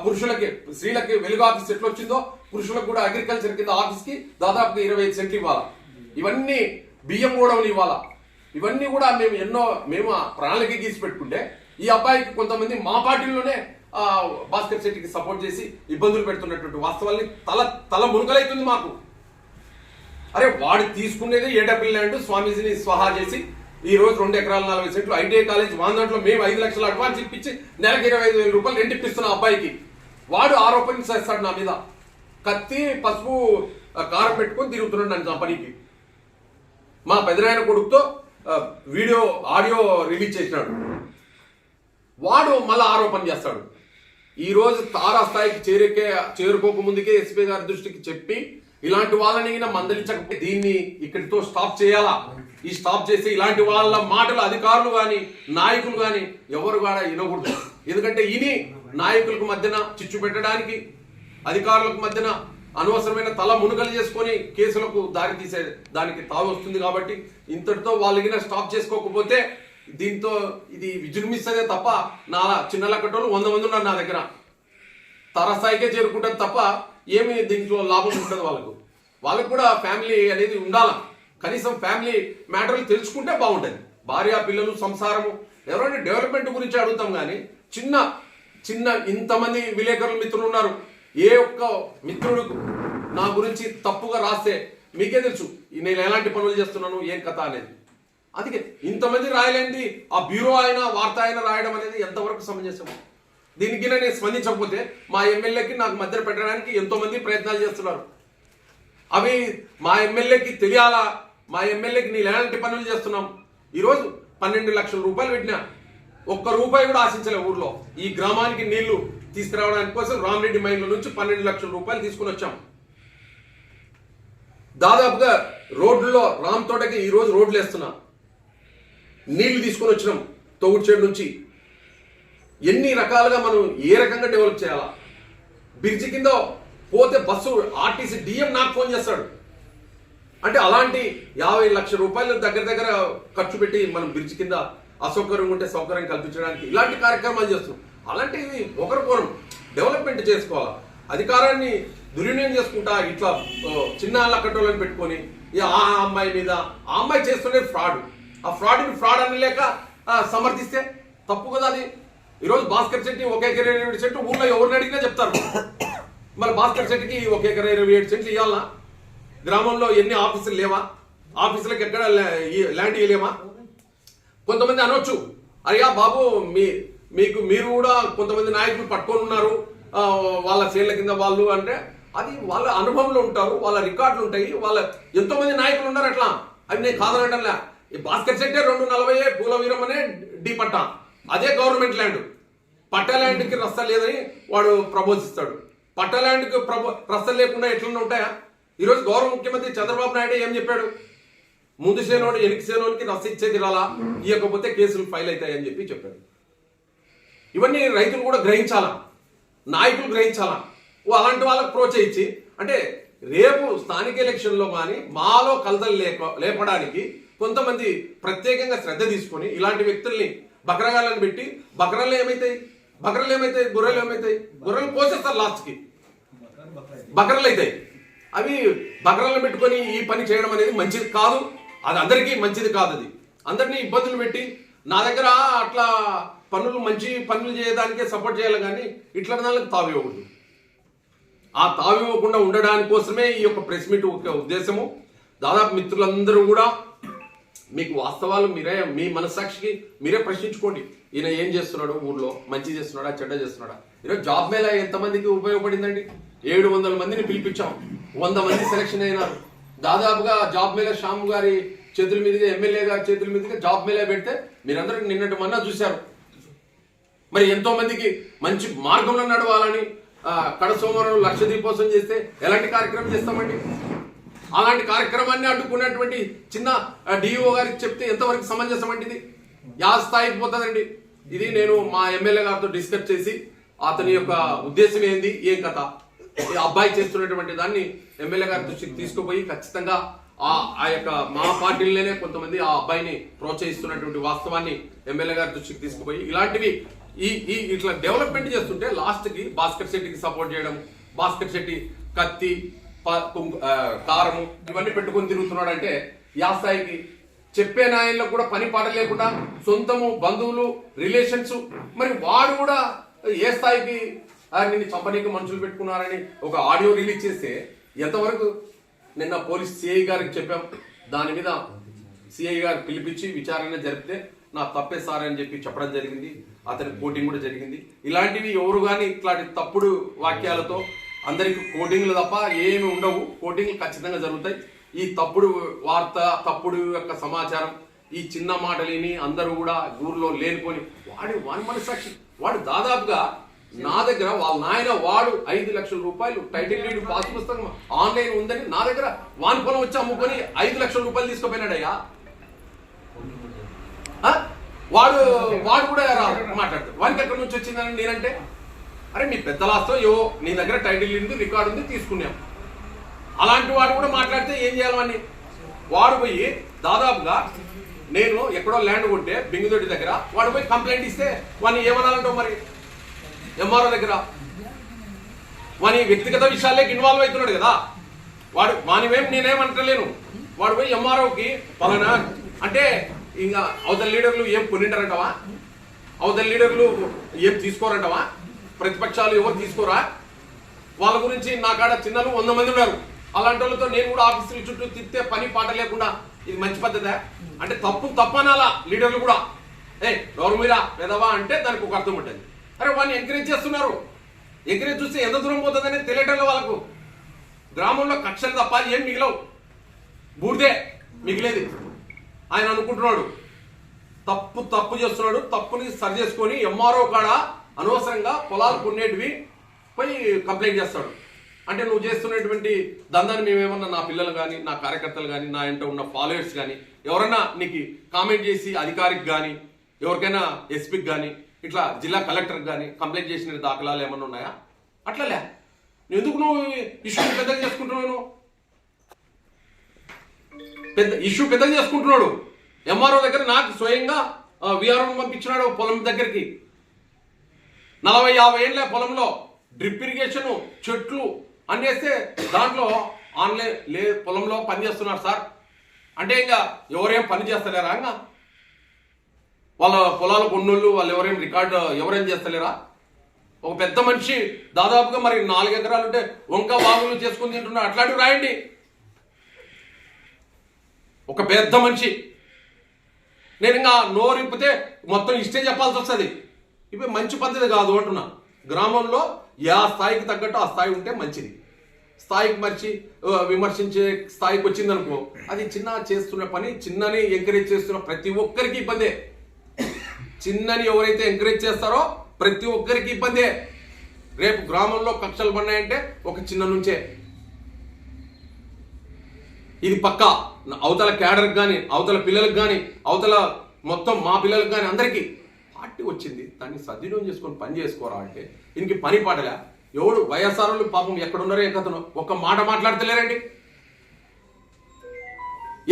పురుషులకి స్త్రీలకి వెలుగు ఆఫీస్ ఎట్లా వచ్చిందో పురుషులకు కూడా అగ్రికల్చర్ కింద ఆఫీస్ కి దాదాపుగా 25 సెంట్లు ఇవ్వాలా. ఇవన్నీ బియ్యం కూడా ఇవ్వాలా. ఇవన్నీ కూడా మేము ప్రణాళిక గీసి పెట్టుకుంటే ఈ అబ్బాయికి కొంతమంది మా పార్టీలోనే భాస్కర్ శెట్టికి సపోర్ట్ చేసి ఇబ్బందులు పెడుతున్నటువంటి వాస్తవాల్ని తల మునుకలైతుంది మాకు. అరే వాడు తీసుకునేది ఏడపిల్ ల్యాండ్ స్వామీజీని స్వహా చేసి ఈ రోజు 2 ఎకరాల 40 సెంట్లు ఐటీఐ కాలేజ్ దాంట్లో మేము 5 లక్షలు అడ్వాన్స్ ఇప్పించి నెలకు 25,000 రూపాయలు రెంట్ ఇప్పిస్తున్న అబ్బాయికి వాడు ఆరోపణ చేస్తాడు నా మీద. కత్తి పసుపు కారం పెట్టుకొని తిరుగుతున్నాడు నన్ను చంపనీకి. మా పెదనాయన కొడుకుతో వీడియో ఆడియో రిలీజ్ చేసినాడు. వాడు మళ్ళీ ఆరోపణ చేస్తాడు. ఈ రోజు తారా స్థాయికి చేరుకోక ముందుకే ఎస్పీ గారి దృష్టికి చెప్పి ఇలాంటి వాళ్ళని మందలించకపోతే దీన్ని ఇక్కడితో స్టాప్ చేయాలా. ఈ స్టాప్ చేసి ఇలాంటి వాళ్ళ మాటలు అధికారులు గాని నాయకులు గాని ఎవరు కూడా వినకూడదు. ఎందుకంటే ఇని నాయకులకు మధ్యన చిచ్చు పెట్టడానికి, అధికారులకు మధ్యన అనవసరమైన తల మునుగలు చేసుకొని కేసులకు దారి తీసే దానికి తావు వస్తుంది. కాబట్టి ఇంతటితో వాళ్ళకి స్టాప్ చేసుకోకపోతే దీంతో ఇది విజృంభిస్తుందే తప్ప నా చిన్న లెక్కటోళ్ళు 100 మంది ఉన్నారు నా దగ్గర. తరస్థాయికే చేరుకుంటుంది తప్ప ఏమి దీంట్లో లాభం ఉంటుంది. వాళ్ళకు కూడా ఫ్యామిలీ అనేది ఉండాల. కనీసం ఫ్యామిలీ మ్యాటర్లు తెలుసుకుంటే బాగుంటుంది. భార్య పిల్లలు సంసారము ఎవరైనా డెవలప్మెంట్ గురించి అడుగుతాం కానీ చిన్న చిన్న ఇంతమంది విలేకరులు మిత్రులు ఉన్నారు. ఏ ఒక్క మిత్రుడు నా గురించి తప్పుగా రాస్తే మీకే తెలుసు నేను ఎలాంటి పనులు చేస్తున్నాను ఏం కథ అనేది. అందుకే ఇంతమంది రాయలేంది ఆ బ్యూరో అయినా వార్త అయినా రాయడం అనేది ఎంతవరకు సమంజసం. దీనికి నేను స్పందించకపోతే మా ఎమ్మెల్యేకి నాకు మధ్య పెట్టడానికి ఎంతో మంది ప్రయత్నాలు చేస్తున్నారు. అవి మా ఎమ్మెల్యేకి తెలియాలా, మా ఎమ్మెల్యేకి నేను ఎలాంటి పనులు చేస్తున్నాం. ఈరోజు 12 లక్షల రూపాయలు పెట్టినా ఒక్క రూపాయి కూడా ఆశించలే. ఊర్లో ఈ గ్రామానికి నీళ్లు తీసుకురావడానికి కోసం రామరెడ్డి మైన్ల నుంచి 12 లక్షల రూపాయలు తీసుకుని వచ్చాం. దాదాపుగా రోడ్లలో రామ్ తోటకి ఈ రోజు రోడ్లు వేస్తున్నా, నీళ్లు తీసుకొని వచ్చినాం తొగుడుచేడు నుంచి. ఎన్ని రకాలుగా మనం ఏ రకంగా డెవలప్ చేయాలా? బ్రిడ్జి కింద పోతే బస్సు ఆర్టీసీ డిఎం నాకు ఫోన్ చేస్తాడు. అంటే అలాంటి 50 లక్షల రూపాయలు దగ్గర ఖర్చు పెట్టి మనం బ్రిడ్జ్ కింద అసౌకర్యం ఉంటే సౌకర్యం కల్పించడానికి ఇలాంటి కార్యక్రమాలు చేస్తున్నాం. అలాంటివి ఒకరికొరం డెవలప్మెంట్ చేసుకోవాలా. అధికారాన్ని దుర్వినియోగం చేసుకుంటా ఇట్లా చిన్న లక్కటోళ్ళని పెట్టుకొని ఆ అమ్మాయి మీద ఆ అమ్మాయి చేస్తుండే ఫ్రాడ్, ఆ ఫ్రాడ్ అని లేక సమర్థిస్తే తప్పు కదా అది. ఈరోజు భాస్కర్ శెట్టి 1 ఎకరా 27 సెంట్లు ఊళ్ళో ఎవరిని అడిగినా చెప్తారు. మరి భాస్కర్ శెట్టికి 1 ఎకరా 27 సెంట్లు ఇవ్వాలనా? గ్రామంలో ఎన్ని ఆఫీసులు లేవా? ఆఫీసులకు ఎక్కడ ల్యాండ్ ఇవ్వలేమా? కొంతమంది అనొచ్చు, అయ్యా బాబు మీరు కూడా కొంతమంది నాయకులు పట్టుకొని ఉన్నారు వాళ్ళ చేళ్ల కింద వాళ్ళు అంటే, అది వాళ్ళ అనుభవంలో ఉంటారు, వాళ్ళ రికార్డులు ఉంటాయి, వాళ్ళ ఎంతో మంది నాయకులు ఉన్నారు అట్లా. అది నేను కాదనటంలే. ఈ భాస్కర్ శెట్టి 240 పూల వీరమనే డి పట్టా, అదే గవర్నమెంట్ ల్యాండ్. పట్టా ల్యాండ్కి రస్తా లేదని వాడు ప్రపోజిస్తాడు. పట్టా ల్యాండ్కి రస్తా లేకుండా ఎట్లన్నా ఉంటాయా? ఈరోజు గౌరవ ముఖ్యమంత్రి చంద్రబాబు నాయుడు ఏం చెప్పాడు? ముందు సేనోడు ఎనికి సేనోనికి రస్త ఇచ్చేది రాలా, ఇవ్వకపోతే కేసులు ఫైల్ అవుతాయని చెప్పాడు. ఇవన్నీ రైతులు కూడా గ్రహించాలా, నాయకులు గ్రహించాలా. అలాంటి వాళ్ళకు ప్రోత్సహించి, అంటే రేపు స్థానిక ఎలక్షన్లో కానీ మాలో కలతలు లేపడానికి కొంతమంది ప్రత్యేకంగా శ్రద్ధ తీసుకొని ఇలాంటి వ్యక్తుల్ని బకరగాళ్ళని పెట్టి, బకరాలు ఏమైతాయి, గొర్రెలు ఏమైతాయి, గొర్రెలు పోసేస్తారు లాస్ట్కి, బకరలు అవుతాయి. అవి బకరాలను పెట్టుకొని ఈ పని చేయడం అనేది మంచిది కాదు. అది అందరికీ మంచిది కాదు. అది అందరినీ ఇబ్బందులు పెట్టి నా దగ్గర అట్లా మంచి పనులు చేయడానికే సపోర్ట్ చేయాలి, కానీ ఇట్లా దానికి తావివ్వకూడదు. ఆ తావివ్వకుండా ఉండడానికి కోసమే ఈ యొక్క ప్రెస్ మీట్ ఒక ఉద్దేశము. దాదాపు మిత్రులందరూ కూడా మీకు వాస్తవాలు మీ మనస్సాక్షికి మీరే ప్రశ్నించుకోండి. ఈయన ఏం చేస్తున్నాడు, ఊర్లో మంచి చేస్తున్నాడా చెడ్డ చేస్తున్నాడా? ఈరోజు జాబ్ మేళా ఎంతమందికి ఉపయోగపడిందండి? 700 మందిని పిలిపించాం, 100 మంది సెలక్షన్ అయినారు. దాదాపుగా జాబ్ మేళా శ్యామ్ గారి చేతుల మీదుగా, ఎమ్మెల్యే గారి చేతుల మీదుగా జాబ్ మేళా పెడితే మీరందరూ నిన్నటి మొన్న చూశారు. మరి ఎంతో మందికి మంచి మార్గంలో నడవాలని కడ సోమవారం లక్ష దీపోత్సవం చేస్తే ఎలాంటి కార్యక్రమం చేస్తామండి? అలాంటి కార్యక్రమాన్ని అడ్డుకున్నటువంటి చిన్న డిఓ గారికి చెప్తే ఎంతవరకు సమంజసం అంటే ఇది యా స్థాయికి పోతుందండి. ఇది నేను మా ఎమ్మెల్యే గారితో డిస్కస్ చేసి అతని యొక్క ఉద్దేశం ఏంది, ఏం కథ, అబ్బాయి చేస్తున్నటువంటి దాన్ని ఎమ్మెల్యే గారి దృష్టికి తీసుకుపోయి ఖచ్చితంగా ఆ యొక్క మా పార్టీలోనే కొంతమంది ఆ అబ్బాయిని ప్రోత్సహిస్తున్నటువంటి వాస్తవాన్ని ఎమ్మెల్యే గారి దృష్టికి తీసుకుపోయి ఇలాంటివి ఇట్లా డెవలప్మెంట్ చేస్తుంటే లాస్ట్ కి భాస్కర్ శెట్టికి సపోర్ట్ చేయడం, భాస్కర్ శెట్టి కత్తి కారము ఇవన్నీ పెట్టుకొని తిరుగుతున్నాడు అంటే యా స్థాయికి? చెప్పే నాయనలో కూడా పని పాట లేకుండా సొంతము బంధువులు రిలేషన్స్, మరి వాడు కూడా ఏ స్థాయికి నిన్ను చంపనీకి మనుషులు పెట్టుకున్నారని ఒక ఆడియో రిలీజ్ చేస్తే ఎంతవరకు? నిన్న పోలీస్ సిఐ గారికి చెప్పాం, దాని మీద సిఐ గారు పిలిపించి విచారణ జరిపితే నా తప్పే సార్ అని చెప్పడం జరిగింది. అతని కోటింగ్ కూడా జరిగింది. ఇలాంటివి ఎవరు కానీ ఇట్లాంటి తప్పుడు వాక్యాలతో అందరికి కోటింగ్లు తప్ప ఏమి ఉండవు. కోటింగ్లు ఖచ్చితంగా జరుగుతాయి. ఈ తప్పుడు వార్త, తప్పుడు యొక్క సమాచారం, ఈ చిన్న మాటలేని అందరూ కూడా ఊర్లో లేనుకొని వాడి మనసాక్షి వాడు దాదాపుగా నా దగ్గర వాళ్ళ నాయన వాడు 5 లక్షల రూపాయలు టైటిల్ డీడ్ పాస్ పుస్తకం ఆన్లైన్ ఉందని నా దగ్గర వాని పొలం వచ్చి అమ్ముకొని 5 లక్షల రూపాయలు తీసుకుపోయినాడయ్యా. వాడు కూడా మాట్లాడతాడు. వానికి ఎక్కడి నుంచి వచ్చిందని నేనంటే, అరే మీ పెద్దలాస్తో నీ దగ్గర టైటిల్ ఉంది, రికార్డు ఉంది, తీసుకున్నాం. అలాంటి వాడు కూడా మాట్లాడితే ఏం చేయాలని వాడు పోయి దాదాపుగా నేను ఎక్కడో ల్యాండ్ కొంటే బింగుదొడ్డి దగ్గర వాడు పోయి కంప్లైంట్ ఇస్తే వాడిని ఏమనాలంటావు? మరి ఎంఆర్ఓ దగ్గర వాని వ్యక్తిగత విషయాల్లోకి ఇన్వాల్వ్ అవుతున్నాడు కదా వాడు. వానివేం నేనేమంటలేను. వాడు పోయి ఎంఆర్ఓకి పలానా అంటే ఇంకా అవతల లీడర్లు ఏం కొనింటారంటవా? అవతల లీడర్లు ఏం తీసుకోరంటవా? ప్రతిపక్షాలు ఎవరు తీసుకోరా? వాళ్ళ గురించి నా కాడ చిన్నలు 100 మంది ఉన్నారు. అలాంటి వాళ్ళతో నేను కూడా ఆఫీసుల చుట్టూ తిప్పితే పని పాట లేకుండా ఇది మంచి పద్ధతే? అంటే తప్పు అనాలా లీడర్లు కూడా. ఎవరు మీరా పెదవా అంటే దానికి ఒక అర్థం ఉంటుంది. అరే వాడిని ఎంకరేజ్ చేస్తున్నారు. ఎంకరేజ్ చూస్తే ఎంత దూరం పోతుందని తెలియటంలో వాళ్ళకు. గ్రామంలో కక్షలు తప్ప ఏం మిగిలవు, బూడిదే మిగిలేది. ఆయన అనుకుంటున్నాడు తప్పు చేస్తున్నాడు. తప్పుని సరి చేసుకొని ఎంఆర్ఓ కాడ అనవసరంగా పొలాలు కొనేటివి పోయి కంప్లైంట్ చేస్తాడు. అంటే నువ్వు చేస్తున్నటువంటి దందాన్ని మేమేమన్నా నా పిల్లలు కానీ, నా కార్యకర్తలు కానీ, నా ఇంట ఉన్న ఫాలోవర్స్ కానీ ఎవరన్నా నీకు కామెంట్ చేసి అధికారికి కానీ ఎవరికైనా ఎస్పీకి కానీ ఇట్లా జిల్లా కలెక్టర్కి కానీ కంప్లైంట్ చేసిన దాఖలాలు ఏమన్నా ఉన్నాయా? అట్లలే ఎందుకు నువ్వు ఇష్యూ పెద్దగా చేసుకుంటున్నావు? ఇష్యూ పెద్దగా చేసుకుంటున్నాడు. ఎంఆర్ఓ దగ్గర నాకు స్వయంగా విఆర్ఓ పంపించినాడు పొలం దగ్గరికి. 40-50 ఏళ్ళ పొలంలో డ్రిప్ ఇరిగేషన్ చెట్లు అనేస్తే దాంట్లో ఆన్లైన్ పొలంలో పని చేస్తున్నారు సార్ అంటే ఇంకా ఎవరేం పని చేస్తలేరా? ఇంకా వాళ్ళ పొలాల కొన్నోళ్ళు వాళ్ళు ఎవరేం చేస్తలేరా? ఒక పెద్ద మనిషి దాదాపుగా మరి 4 ఎకరాలు ఉంటే వంక వాగులు చేసుకుని తింటున్నారు. అట్లాంటివి రాయండి. ఒక పెద్ద మనిషి నేను ఇంకా నోరింపితే మొత్తం ఇష్టే చెప్పాల్సి వస్తుంది. ఇవి మంచి పద్ధతి కాదు అంటున్నా. గ్రామంలో ఆ స్థాయికి తగ్గట్టు ఆ స్థాయి ఉంటే మంచిది. స్థాయికి విమర్శించే స్థాయికి వచ్చిందనుకో అది చిన్న చేస్తున్న పని, చిన్నని ఎంకరేజ్ చేస్తున్న ప్రతి ఒక్కరికి ఇబ్బందే. చిన్నని ఎవరైతే ఎంకరేజ్ చేస్తారో ప్రతి ఒక్కరికి ఇబ్బందే. రేపు గ్రామంలో కక్షలు పడినాయంటే ఒక చిన్న నుంచే. ఇది పక్కా అవతల క్యాడర్కి కానీ, అవతల పిల్లలకు కానీ, అవతల మొత్తం మా పిల్లలకు కానీ అందరికీ పార్టీ వచ్చింది. దాన్ని సద్వినియోగం చేసుకొని పని చేసుకోరా అంటే ఇంక పని పాటలే. ఎవడు వైఎస్ఆర్లు పాపం ఎక్కడున్నారో ఏ కథనో ఒక్క మాట మాట్లాడతలేరండి.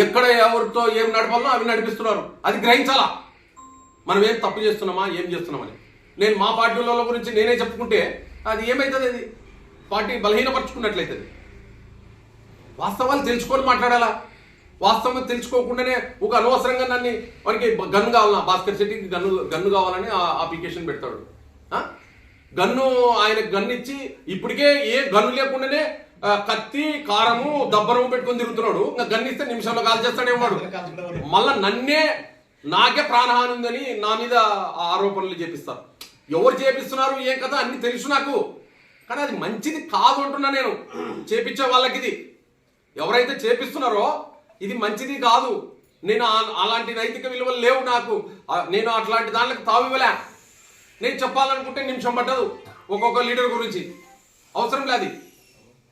ఎక్కడ ఎవరితో ఏం నడపాలో అవి నడిపిస్తున్నారు. అది గ్రహించాలా. మనం ఏం తప్పు చేస్తున్నామా, ఏం చేస్తున్నామని. నేను మా పార్టీల గురించి నేనే చెప్పుకుంటే అది ఏమవుతుంది? అది పార్టీ బలహీనపరుచుకున్నట్లయితుంది. వాస్తవాలు తెలుసుకొని మాట్లాడాలా. వాస్తవం తెలుసుకోకుండానే ఒక అనవసరంగా నన్ను వానికి గన్ను కావాలన్నా, భాస్కర్ శెట్టికి గన్ను కావాలని అప్లికేషన్ పెడతాడు. ఆయనకు గన్ను ఇచ్చి ఇప్పటికే ఏ గన్ను లేకుండానే కత్తి కారము దబ్బరము పెట్టుకొని తిరుగుతున్నాడు. ఇంకా గన్ను ఇస్తే నిమిషంలో కాల్ చేస్తాడేవాడు. మళ్ళా నాకే ప్రాణహాని ఉందని నా మీద ఆరోపణలు చేపిస్తారు. ఎవరు చేపిస్తున్నారు ఏం కదా అన్ని తెలుసు నాకు. కానీ అది మంచిది కాదు అంటున్నా నేను. చేపించే వాళ్ళకి ఇది ఎవరైతే చేపిస్తున్నారో ఇది మంచిది కాదు. నేను అలాంటి నైతిక విలువలు లేవు నాకు. నేను అట్లాంటి దాంట్లోకి తావివ్వలే. నేను చెప్పాలనుకుంటే నిమిషం పట్టదు ఒక్కొక్క లీడర్ గురించి. అవసరం లేదు.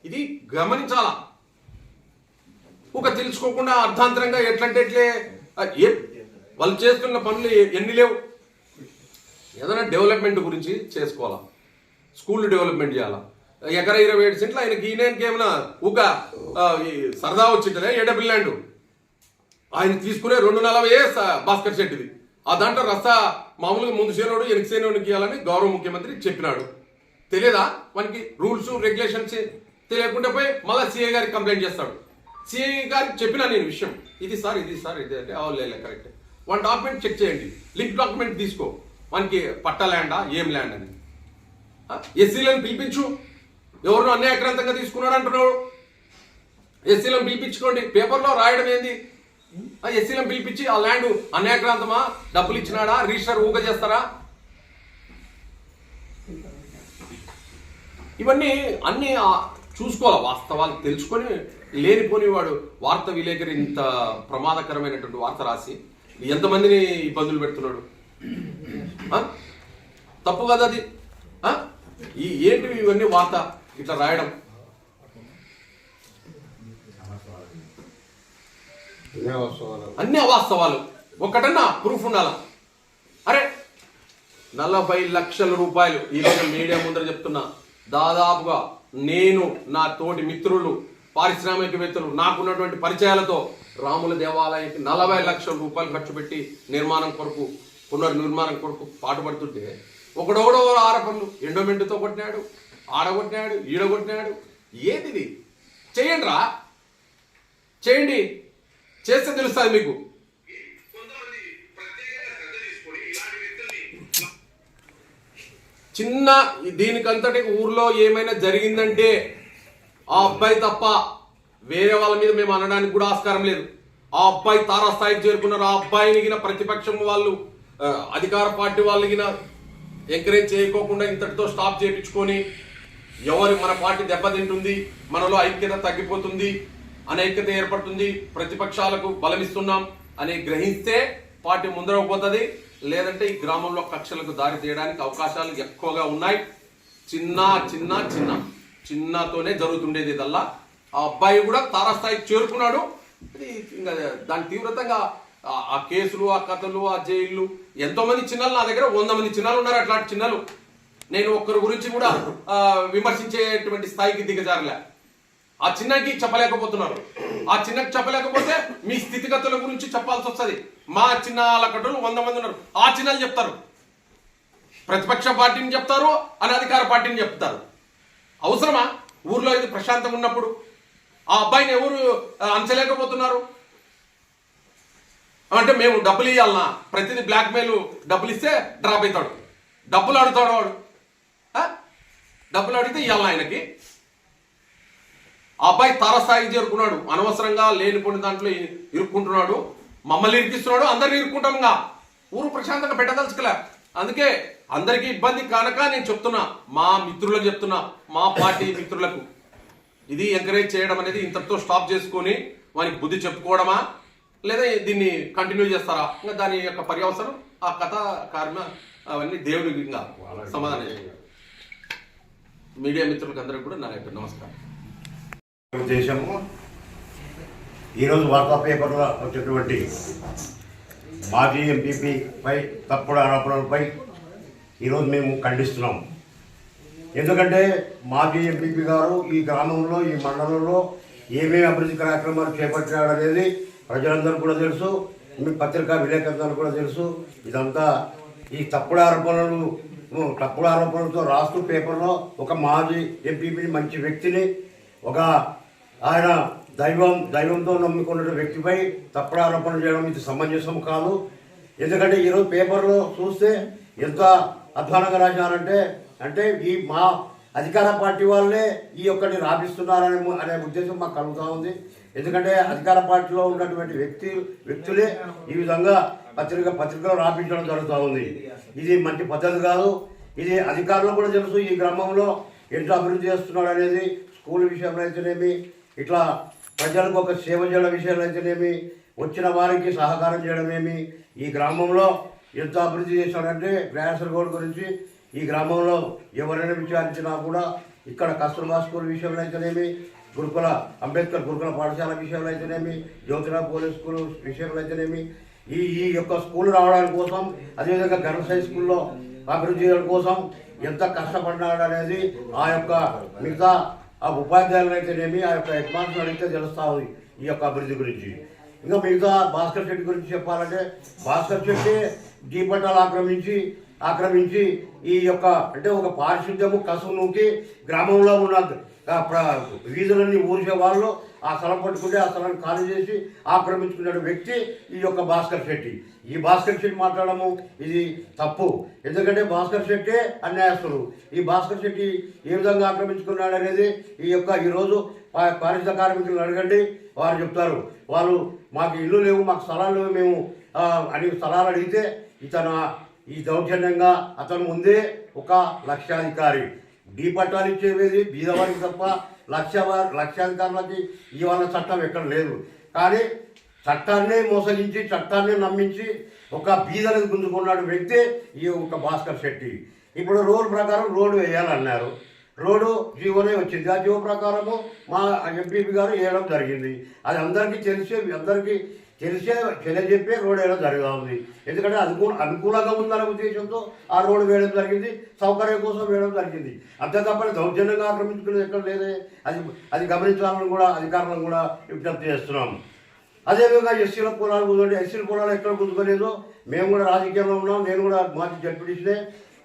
ఇది గమనించాలా. ఒక తెలుసుకోకుండా అర్ధాంతరంగా ఎట్లంటే వాళ్ళు చేస్తున్న పనులు ఎన్ని లేవు. ఏదైనా డెవలప్మెంట్ గురించి చేసుకోవాలా. స్కూల్ డెవలప్మెంట్ చేయాలా. ఎకరా 27 సెంట్లు ఆయనకి ఏమైనా ఒక సరదా వచ్చింటదే ఏడబిల్ ల్యాండ్ ఆయన తీసుకునే 240 భాస్కర్ శెట్టిది. ఆ దాంట్లో రస్తా మామూలుగా ముందు సేనోడు వెనక సేనోడికి ఇవ్వాలని గౌరవ ముఖ్యమంత్రి చెప్పినాడు. తెలియదా మనకి రూల్స్ రెగ్యులేషన్స్ తెలియకుండా పోయి మళ్ళీ సిఐ గారికి కంప్లైంట్ చేస్తాడు. సిఐ గారికి చెప్పినా నేను విషయం ఇది సార్ ఇది అంటే అవలేదు కరెక్ట్. వన్ డాక్యుమెంట్ చెక్ చేయండి, లింక్ డాక్యుమెంట్ తీసుకో, మనకి పట్ట ల్యాండా ఏం ల్యాండ్ అని. ఎస్సీలను పిలిపించు. ఎవరు అన్యాయక్రాంతంగా తీసుకున్నాడు అంటున్నాడు. ఎస్సీలను పిలిపించుకోండి. పేపర్లో రాయడం ఏంది? ఎస్సీలను పిలిపించి ఆ ల్యాండ్ అన్యాయక్రాంతమా, డబ్బులు ఇచ్చినాడా, రిజిస్టర్ ఊగ చేస్తారా? ఇవన్నీ అన్ని చూసుకోవాలి. వాస్తవాలు తెలుసుకొని లేనిపోని వాడు వార్త విలేకరి ఇంత ప్రమాదకరమైనటువంటి వార్త రాసి ఎంతమందిని ఇబ్బందులు పెడుతున్నాడు. తప్పు కదా అది. ఏంటివి ఇవన్నీ వార్త ఇట్లా రాయడం? అన్ని అవాస్తవాలు. ఒకటన్నా ప్రూఫ్ ఉండాలా. అరే 40 లక్షల రూపాయలు ఈరోజు మీడియా ముందర చెప్తున్నా. దాదాపుగా నేను నా తోటి మిత్రులు పారిశ్రామికవేత్తలు నాకున్నటువంటి పరిచయాలతో రాముల దేవాలయానికి 40 లక్షల రూపాయలు ఖర్చు పెట్టి పునర్నిర్మాణం కొరకు పాటుపడుతుంటే ఒకడోడో ఆరోపణలు. ఎండోమెంట్తో కొట్టినాడు, ఆడగొట్టినాడు, ఈడగొట్టినాడు. ఏది చేయండి రా, చేయండి. చేస్తే తెలుస్తుంది మీకు. చిన్న దీనికంతటి ఊర్లో ఏమైనా జరిగిందంటే ఆ అబ్బాయి తప్ప వేరే వాళ్ళ మీద మేము అనడానికి కూడా ఆస్కారం లేదు. ఆ అబ్బాయి తారాస్థాయికి చేరుకున్నారు. ఆ అబ్బాయిని ప్రతిపక్షం వాళ్ళు, అధికార పార్టీ వాళ్ళకి ఎంకరేజ్ చేయకోకుండా ఇంతటితో స్టాప్ చేయించుకొని మన పార్టీ దెబ్బతింటుంది, మనలో ఐక్యత తగ్గిపోతుంది, అనైక్యత ఏర్పడుతుంది, ప్రతిపక్షాలకు బలమిస్తున్నాం అని గ్రహిస్తే పార్టీ ముందరకు పోతుంది. లేదంటే ఈ గ్రామంలో కక్షలకు దారి తీయడానికి అవకాశాలు ఎక్కువగా ఉన్నాయి. చిన్నతోనే జరుగుతుండేది ఇదల్లా. ఆ అబ్బాయి కూడా తారాస్థాయికి చేరుకున్నాడు. అది ఇంకా దాని తీవ్రతంగా ఆ కేసులు, ఆ కథలు, ఆ జైళ్ళు, ఎంతో మంది చిన్నలు నా దగ్గర 100 మంది చిన్నలు ఉన్నారు. అట్లాంటి చిన్నలు నేను ఒక్కరి గురించి కూడా విమర్శించేటువంటి స్థాయికి దిగజారలే. ఆ చిన్నకి చెప్పలేకపోతున్నారు. ఆ చిన్నకి చెప్పలేకపోతే మీ స్థితిగతుల గురించి చెప్పాల్సి వస్తుంది. మా చిన్న కట్టులు 100 మంది ఉన్నారు. ఆ చిన్నలు చెప్తారు, ప్రతిపక్ష పార్టీని చెప్తారు, అనధికార పార్టీని చెప్తారు. అవసరమా? ఊర్లో ఇది ప్రశాంతంగా ఉన్నప్పుడు ఆ అబ్బాయిని ఎవరు అంచలేకపోతున్నారు? అంటే మేము డబ్బులు ఇవ్వాలన్నా, ప్రతిదీ బ్లాక్మెయిల్, డబ్బులు ఇస్తే డ్రాప్ అవుతాడు, డబ్బులు అడుగుతాడు వాడు. డబ్బులు అడిగితే ఇవ్వాలన్నా ఆయనకి. ఆ అబ్బాయి తారస్థాయికి చేరుకున్నాడు, అనవసరంగా లేనిపోయిన దాంట్లో ఇరుక్కుంటున్నాడు, మమ్మల్ని ఇరికిస్తున్నాడు, అందరిని ఇరుక్కుంటాం. ఇంకా ఊరు ప్రశాంతంగా పెట్టదలుచుకోలే. అందుకే అందరికీ ఇబ్బంది కనుక నేను చెప్తున్నా, మా మిత్రులకు చెప్తున్నా, మా పార్టీ మిత్రులకు ఇది ఎంకరేజ్ చేయడం అనేది ఇంతటితో స్టాప్ చేసుకొని వానికి బుద్ధి చెప్పుకోవడమా, లేదా దీన్ని కంటిన్యూ చేస్తారా? ఇంకా దాని యొక్క పర్యవసరం ఆ కథ కార్మ అవన్నీ దేవుడికి ఇంకా సమాధానం చేయాలి. మీడియా మిత్రులకు అందరికీ కూడా నా యొక్క నమస్కారం. ఉద్దేశము ఈరోజు వార్తా పేపర్లో వచ్చేటువంటి మాజీ ఎంపీపీపై తప్పుడు ఆరోపణలపై ఈరోజు మేము ఖండిస్తున్నాం. ఎందుకంటే మాజీ ఎంపీపీ గారు ఈ గ్రామంలో, ఈ మండలంలో ఏమేమి అభివృద్ధి కార్యక్రమాలు చేపట్టాడు అనేది ప్రజలందరూ కూడా తెలుసు, మీ పత్రికా విలేకరులందరూ కూడా తెలుసు. ఇదంతా ఈ తప్పుడు ఆరోపణలతో రాస్తూ పేపర్లో ఒక మాజీ ఎంపీపీని, మంచి వ్యక్తిని, ఒక ఆయన దైవంతో నమ్ముకున్న వ్యక్తిపై తప్పుడు ఆరోపణలు చేయడం ఇది సమంజసం కాదు. ఎందుకంటే ఈరోజు పేపర్లో చూస్తే ఎంత అధ్వానంగా రాశారంటే ఈ మా అధికార పార్టీ వాళ్ళే ఈ ఒక్కటి రాపిస్తున్నారనే ఉద్దేశం మాకు కలుగుతూ ఉంది. ఎందుకంటే అధికార పార్టీలో ఉన్నటువంటి వ్యక్తులే ఈ విధంగా పత్రికలో రాపించడం జరుగుతూ ఉంది. ఇది మంచి పద్ధతి కాదు. ఇది అధికారులకు కూడా తెలుసు ఈ గ్రామంలో ఎంత అభివృద్ధి చేస్తున్నాడు అనేది. స్కూల్ విషయంలో అయితేనేమి, ఇట్లా ప్రజలకు ఒక సేవ చేయడం విషయంలో అయితేనేమి, వచ్చిన వారికి సహకారం చేయడమేమి, ఈ గ్రామంలో ఎంత అభివృద్ధి చేశాడంటే గ్రాసర్ గురించి ఈ గ్రామంలో ఎవరైనా విచారించినా కూడా ఇక్కడ కస్తూర్బా స్కూల్ విషయంలో అయితేనేమి, అంబేద్కర్ గురుకుల పాఠశాల విషయంలో అయితేనేమి, జ్యోతిరావు పోలీస్ స్కూల్ విషయంలో అయితేనేమి, ఈ యొక్క స్కూల్ రావడానికి కోసం, అదేవిధంగా గర్ల్స్ హై స్కూల్లో అభివృద్ధి చేయడం కోసం ఎంత కష్టపడ్డాడు అనేది ఆ యొక్క మిగతా ఆ ఉపాధ్యాయులు అయితేనేమి, ఆ యొక్క హెడ్ మాస్టర్ అయితే తెలుస్తూ ఉంది ఈ యొక్క అభివృద్ధి గురించి. ఇంకా మిగతా భాస్కర్ శెట్టి గురించి చెప్పాలంటే, భాస్కర్ శెట్టి జీపట్టాలు ఆక్రమించి ఈ యొక్క అంటే ఒక పారిశుద్ధ్యము కసునుకి గ్రామంలో ఉన్న వీధులన్నీ ఊరిసే వాళ్ళు ఆ స్థలం పట్టుకుంటే ఆ స్థలాన్ని ఖాళీ చేసి ఆక్రమించుకున్న వ్యక్తి ఈ యొక్క భాస్కర్ శెట్టి. ఈ భాస్కర్ శెట్టి మాట్లాడము ఇది తప్పు. ఎందుకంటే భాస్కర్ శెట్టే అన్యాయస్తుడు. ఈ భాస్కర్ శెట్టి ఏ విధంగా ఆక్రమించుకున్నాడు అనేది ఈరోజు పారిశుద్ధ కార్మికులను అడగండి, వారు చెప్తారు. వాళ్ళు మాకు ఇల్లు లేవు, మాకు స్థలాలు లేవు, మేము అని స్థలాలు అడిగితే ఈ దౌర్జన్యంగా అతను ముందే ఒక లక్షాధికారి. డీ పట్టాలు ఇచ్చేది బీదవారికి తప్ప లక్షాధికారులకి ఇవాళ చట్టం ఎక్కడ లేదు. కానీ చట్టాన్ని మోసగించి, చట్టాన్ని నమ్మించి ఒక బీదలకు గుంజుకున్నాడు వ్యక్తి ఈ ఒక భాస్కర్ శెట్టి. ఇప్పుడు రోడ్డు ప్రకారం రోడ్డు వేయాలన్నారు, రోడ్డు జీవోనే వచ్చింది. ఆ జీవో ప్రకారము మా ఎంపీపీ గారు వేయడం జరిగింది. అది అందరికీ తెలియజెప్పే రోడ్డు వేయడం జరుగుతూ ఉంది. ఎందుకంటే అనుకూలంగా ఉందనే ఉద్దేశంతో ఆ రోడ్డు వేయడం జరిగింది, సౌకర్యం కోసం వేయడం జరిగింది. అంతే తప్ప దౌర్జన్యంగా ఆక్రమించుకునేది ఎక్కడ లేదే. అది గమనించాలని కూడా అధికారులను కూడా విజ్ఞప్తి చేస్తున్నాం. అదేవిధంగా ఎస్సీల పొలాలు కుదరండి, ఎస్సీల పొలాలు ఎక్కడ కుదుకోలేదో మేము కూడా రాజకీయంలో ఉన్నాం. నేను కూడా మాజీ జడ్పీటీసీనే.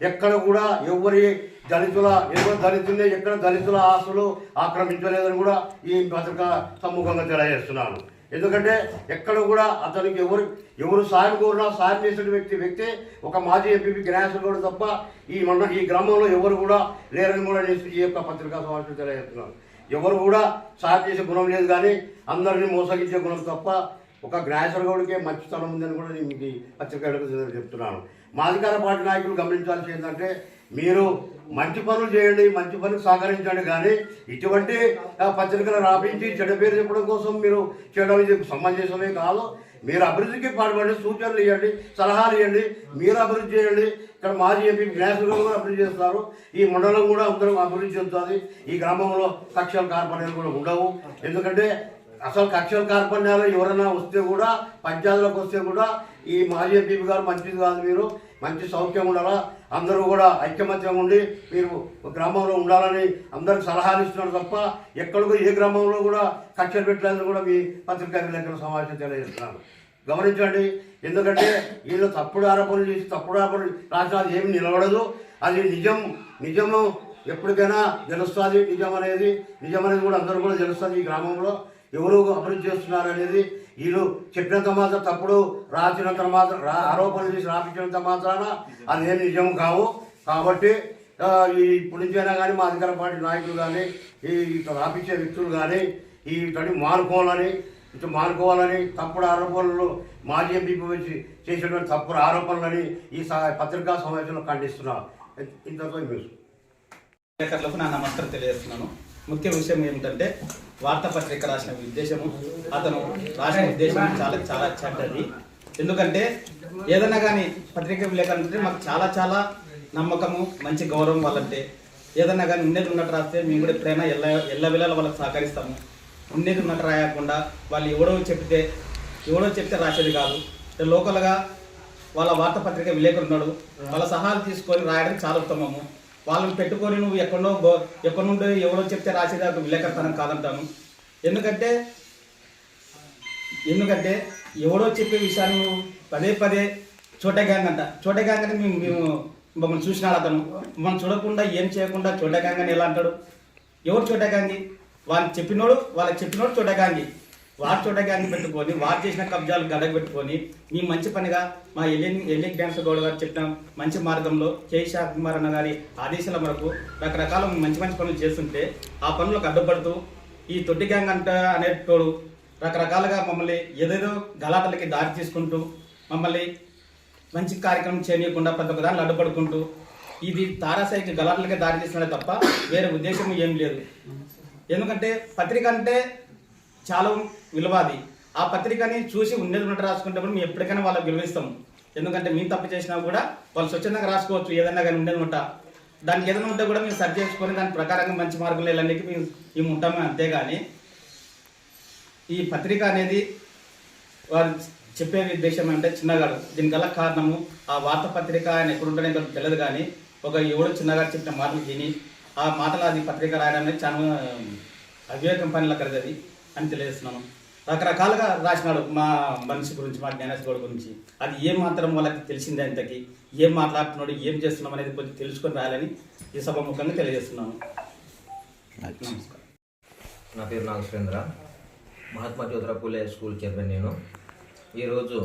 ఎక్కడ కూడా ఎవరి దళితులే ఎక్కడ దళితుల ఆస్తులు ఆక్రమించలేదని కూడా ఈ పత్రిక సమ్ముఖంగా తెలియజేస్తున్నాను. ఎందుకంటే ఎక్కడ కూడా అతనికి ఎవరు సాయం కోరినా సాయం చేసిన వ్యక్తి ఒక మాజీ ఎంపీపీ జ్ఞానేశ్వర్ గౌడ్ తప్ప ఈ గ్రామంలో ఎవరు కూడా లేరని కూడా ఈ యొక్క పత్రికా సమావేశం తెలియజేస్తున్నారు. ఎవరు కూడా సాయం చేసే గుణం లేదు, కానీ అందరినీ మోసగించే గుణం తప్ప ఒక జ్ఞానేశ్వర్ గౌడ్కే మంచి స్థలం ఉందని కూడా నేను మీకు పత్రిక చెప్తున్నాను. మా అధికార పార్టీ నాయకులు గమనించాల్సి ఏంటంటే, మీరు మంచి పనులు చేయండి, మంచి పనులు సహకరించండి, కానీ ఇటువంటి పత్రికలు రాపించి చెడ్డ పేరు చెప్పడం కోసం మీరు చేయడం ఇది సమంజసమే కాదు. మీరు అభివృద్ధికి పాల్పడి సూచనలు ఇవ్వండి, సలహాలు ఇవ్వండి, మీరు అభివృద్ధి చేయండి. ఇక్కడ మాజీ ఎంపీ జ్ఞానేశ్వర్ కూడా అభివృద్ధి చేస్తారు, ఈ మండలం కూడా అందరం అభివృద్ధి చెందుతుంది. ఈ గ్రామంలో కక్షల కార్పణ్యాలు కూడా ఉండవు. ఎందుకంటే అసలు కక్షల కార్పణ్యాలు ఎవరైనా వస్తే కూడా పంచాయతీలోకి వస్తే కూడా ఈ మాజీ ఎంపీ గారు మంచిది కాదు, మీరు మంచి సౌఖ్యం ఉండాలా, అందరూ కూడా ఐక్యమత్యంగా ఉండి మీరు గ్రామంలో ఉండాలని అందరికి సలహాలు ఇస్తున్నారు తప్ప ఎక్కడికో ఏ గ్రామంలో కూడా కక్షలు పెట్టలేదని కూడా మీ పత్రికా విలేకరుల సమావేశం తెలియజేస్తున్నాను. గమనించండి, ఎందుకంటే వీళ్ళు తప్పుడు ఆరోపణలు చేసి తప్పుడు ఆరోపణలు రాసినా అది ఏమి నిలబడదు. అది నిజము ఎప్పటికైనా తెలుస్తుంది. నిజం అనేది కూడా అందరూ కూడా తెలుస్తుంది. ఈ గ్రామంలో ఎవరు అభివృద్ధి చేస్తున్నారు అనేది వీళ్ళు చెప్పినంత మాత్రం తప్పుడు రాసినంత మాత్రం ఆరోపణలు చేసి రాపించినంత మాత్రాన అదేం నిజం కావు. కాబట్టి ఇప్పటి నుంచైనా కానీ మా అధికార పార్టీ నాయకులు కానీ ఈ రాపించే వ్యక్తులు కానీ ఈ మానుకోవాలని తప్పుడు ఆరోపణలు మాజీ ఎంపీ చేసినటువంటి తప్పుడు ఆరోపణలని ఈ పత్రికా సమావేశంలో ఖండిస్తున్నారు. ఇంతతో న్యూస్ విలేకరులకు నా నమస్కారం తెలియజేస్తున్నాను. ముఖ్య విషయం ఏమిటంటే వార్తాపత్రిక రాసిన ఉద్దేశము, అతను రాసిన ఉద్దేశం చాలా చాలా చెడ్డది. ఎందుకంటే ఏదైనా కానీ పత్రిక విలేకరులు అంటే మాకు చాలా చాలా నమ్మకము, మంచి గౌరవం వాళ్ళంటే. ఏదైనా కానీ ఉన్నది ఉన్నట్టు రాస్తే మేము కూడా ఎప్పుడైనా ఎల్ల వేళలా వాళ్ళకి సహకరిస్తాము. ఉన్నది ఉన్నట్టు రాయకుండా వాళ్ళు ఎవడో చెప్తే రాసేది కాదు. లోకల్గా వాళ్ళ వార్తాపత్రిక విలేకరు ఉన్నాడు, వాళ్ళ సహాయాలు తీసుకొని రాయడం చాలా ఉత్తమము. వాళ్ళని పెట్టుకొని నువ్వు ఎక్కడి నుండి ఎవరో చెప్తే రాసేది ఒక విలేకరుతనం కాదంటాను. ఎందుకంటే ఎవడో చెప్పే విషయాన్ని నువ్వు పదే చోటే గ్యాంగ్ అంటే మేము మమ్మల్ని చూసినాడు అతను. మమ్మల్ని చూడకుండా ఏం చేయకుండా చోటే గ్యాంగ్ అని ఎలా అంటాడు? ఎవరు చోటే గ్యాంగి? వాళ్ళకి చెప్పినోడు చోటే గ్యాంగి. వారు చోట గ్యాంగ్ పెట్టుకొని వారు చేసిన కబ్జాలు గడగ పెట్టుకొని మీ మంచి పనిగా మా ఎల్లిక్ డ్యాన్స్ గౌడ్ గారు చెప్పిన మంచి మార్గంలో కేశా కుమార్ అన్న గారి ఆదేశాల మేరకు రకరకాల మంచి పనులు చేస్తుంటే ఆ పనులకు అడ్డుపడుతూ ఈ తొట్టి గ్యాంగ్ అనేటోడు రకరకాలుగా మమ్మల్ని ఏదేదో గలాటలకి దారి తీసుకుంటూ మమ్మల్ని మంచి కార్యక్రమం చేయకుండా ప్రతి ఒక్క దాన్ని అడ్డుపడుకుంటూ ఇది తారాసాయికి గలాటలకే దారి తీస్తున్నాడే తప్ప వేరే ఉద్దేశం ఏం లేదు. ఎందుకంటే పత్రిక అంటే చాలా విలువది. ఆ పత్రికని చూసి ఉండేది ఉన్నట్టు రాసుకుంటే మేము ఎప్పటికైనా వాళ్ళకి విలువిస్తాం. ఎందుకంటే మేము తప్పు చేసినా కూడా వాళ్ళు స్వచ్ఛందంగా రాసుకోవచ్చు. ఏదైనా కానీ ఉండేది ఉంటా దానికి ఏదైనా ఉంటే కూడా మేము సరి చేసుకొని దాని ప్రకారంగా మంచి మార్గంలో వెళ్ళడానికి మేము ఉంటామే. అంతేగాని ఈ పత్రిక అనేది వారు చెప్పే ఉద్దేశం అంటే చిన్నగాడు. దీనికల్లా కారణము ఆ వార్తాపత్రిక ఆయన ఎక్కడుంటాడో ఇంకా తెలియదు. కానీ ఎవడో చిన్నగాడు చెప్పిన మాటలు విని ఆ మాటలు అది పత్రిక రాయడం అనేది చాలా అవివేకం పనిలా కలిగేది అని తెలియజేస్తున్నాను. రకరకాలుగా రాసినాడు మా మనిషి గురించి, మా జ్ఞానేష్ గౌడ్ గురించి. అది ఏం మాత్రం వాళ్ళకి తెలిసిందే, ఇంతకి ఏం మాట్లాడుతున్నాడు, ఏం చేస్తున్నాం అనేది కొంచెం తెలుసుకొని రాయాలని ఈ సభాముఖంగా తెలియజేస్తున్నాను. నమస్కారం. నా పేరు నాగేశ్వరేంద్ర, మహాత్మా జ్యోతిరావు పూలే స్కూల్ చైర్మన్. నేను ఈరోజు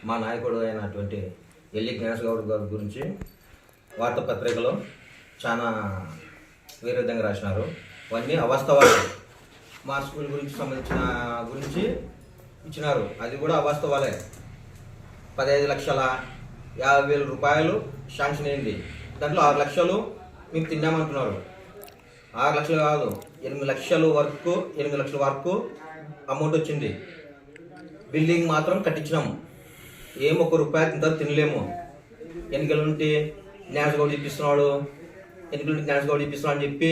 మా నాయకుడు అయినటువంటి ఎల్లి జ్ఞానేష్ గౌడ్ గారి గురించి వార్తాపత్రికలో చాలా విరుద్ధంగా రాసినారు. అవన్నీ అవాస్తవాలు. మా స్కూల్ గురించి గురించి ఇచ్చినారు, అది కూడా అవాస్తవాలే. 15,50,000 రూపాయలు శాంక్షన్ అయింది. దాంట్లో 6 లక్షలు మేము తిన్నామంటున్నారు. 6 లక్షలు కాదు, 8 లక్షల వరకు అమౌంట్ వచ్చింది. బిల్డింగ్ మాత్రం కట్టించినాము. ఏం 1 రూపాయి ఇంత తినలేము. ఎన్నికల నుండి జ్ఞానేష్ గౌడ్ ఇప్పిస్తున్నాడు అని చెప్పి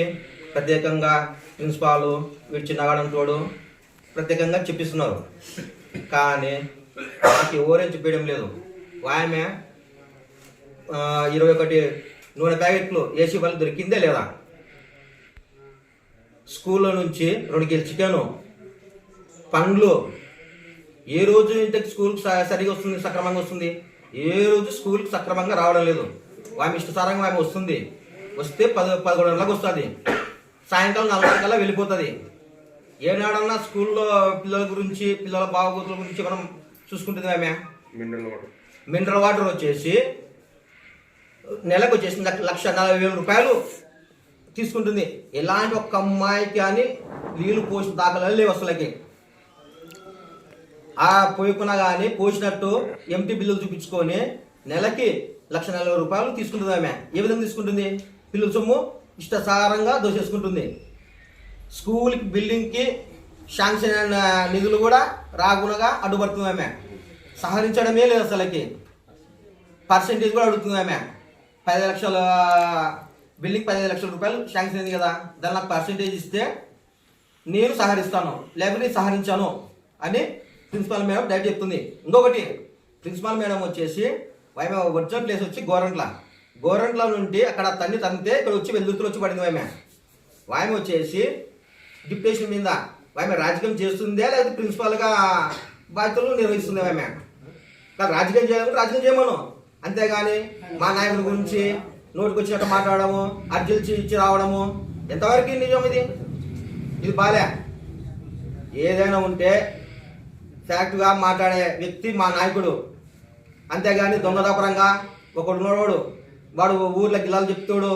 ప్రత్యేకంగా ప్రిన్సిపాల్ వీడు చిన్నగాడంతోడు ప్రత్యేకంగా చెప్పిస్తున్నారు. కానీ నాకు ఎవరేం చెప్పేయడం లేదు. ఆమె 21 నూనె ప్యాకెట్లు ఏసీ వాళ్ళు దొరికిందే లేదా? స్కూల్లో నుంచి 2 కేజీలు చికెను, పండ్లు. ఏ రోజు ఇంతకు స్కూల్కి సరిగా వస్తుంది, సక్రమంగా వస్తుంది? ఏ రోజు స్కూల్కి సక్రమంగా రావడం లేదు. ఆమె ఇష్టసారంగా ఆమె వస్తుంది. వస్తే 11 గంటలకు వస్తుంది, సాయంకాలం 4 గంటలకల్లా వెళ్ళిపోతుంది. ఏనాడన్నా స్కూల్లో పిల్లల గురించి, పిల్లల బాగోతుల గురించి మనం చూసుకుంటుంది. ఆమె మినరల్ వాటర్ వచ్చేసి నెలకు వచ్చేసి 1,40,000 రూపాయలు తీసుకుంటుంది. ఎలాంటి ఒక్క అమ్మాయికి అని నీళ్ళు పోసిన దాఖలు లేవు అసలుకి. ఆ పోయకున్నా కానీ పోసినట్టు ఎంటీ బిల్లులు చూపించుకొని నెలకి 1,40,000 రూపాయలు తీసుకుంటుంది. ఆమె ఏ విధంగా తీసుకుంటుంది? పిల్లల సొమ్ము ఇష్టసారంగా దోచేసుకుంటుంది. స్కూల్కి బిల్డింగ్కి శాంక్షన్ అయిన నిధులు కూడా రాకుండా అడ్డుపడుతుంది. ఆమె సహకరించడమే లేదు అసలుకి. పర్సెంటేజ్ కూడా అడుగుతుంది. ఆమె 15 లక్షల బిల్డింగ్ 15 లక్షల రూపాయలు శాంక్షన్ అయింది కదా, దాని నాకు పర్సెంటేజ్ ఇస్తే నేను సహకరిస్తాను, లేకపోతే నేను సహకరించాను అని ప్రిన్సిపాల్ మేడం డైరెక్ట్ చెప్తుంది. ఇంకొకటి, ప్రిన్సిపాల్ మేడం వచ్చేసి ఆమె ఒరిజినల్ ప్లేస్ వచ్చి గోరంట్ల నుండి అక్కడ తన్నితే ఇక్కడ వచ్చి వెల్లుతులు వచ్చి పడింది. ఆమె వచ్చేసి డిప్యూటేషన్ మీద ఆమె రాజకీయం చేస్తుందే లేకపోతే ప్రిన్సిపాల్గా బాధ్యతలు నిర్వహిస్తుంది. ఆమె రాజకీయం చేయమను, అంతేగాని మా నాయకుల గురించి నోటికి వచ్చినట్టు మాట్లాడము, అర్జీలు ఇచ్చి రావడము ఎంతవరకు నిజం? ఇది బాలే. ఏదైనా ఉంటే ఫ్యాక్ట్గా మాట్లాడే వ్యక్తి మా నాయకుడు, అంతేగాని దొంగదాపరంగా ఒకడు ఉన్నవాడు వాడు ఊర్లో గిలాలు చెప్తాడు,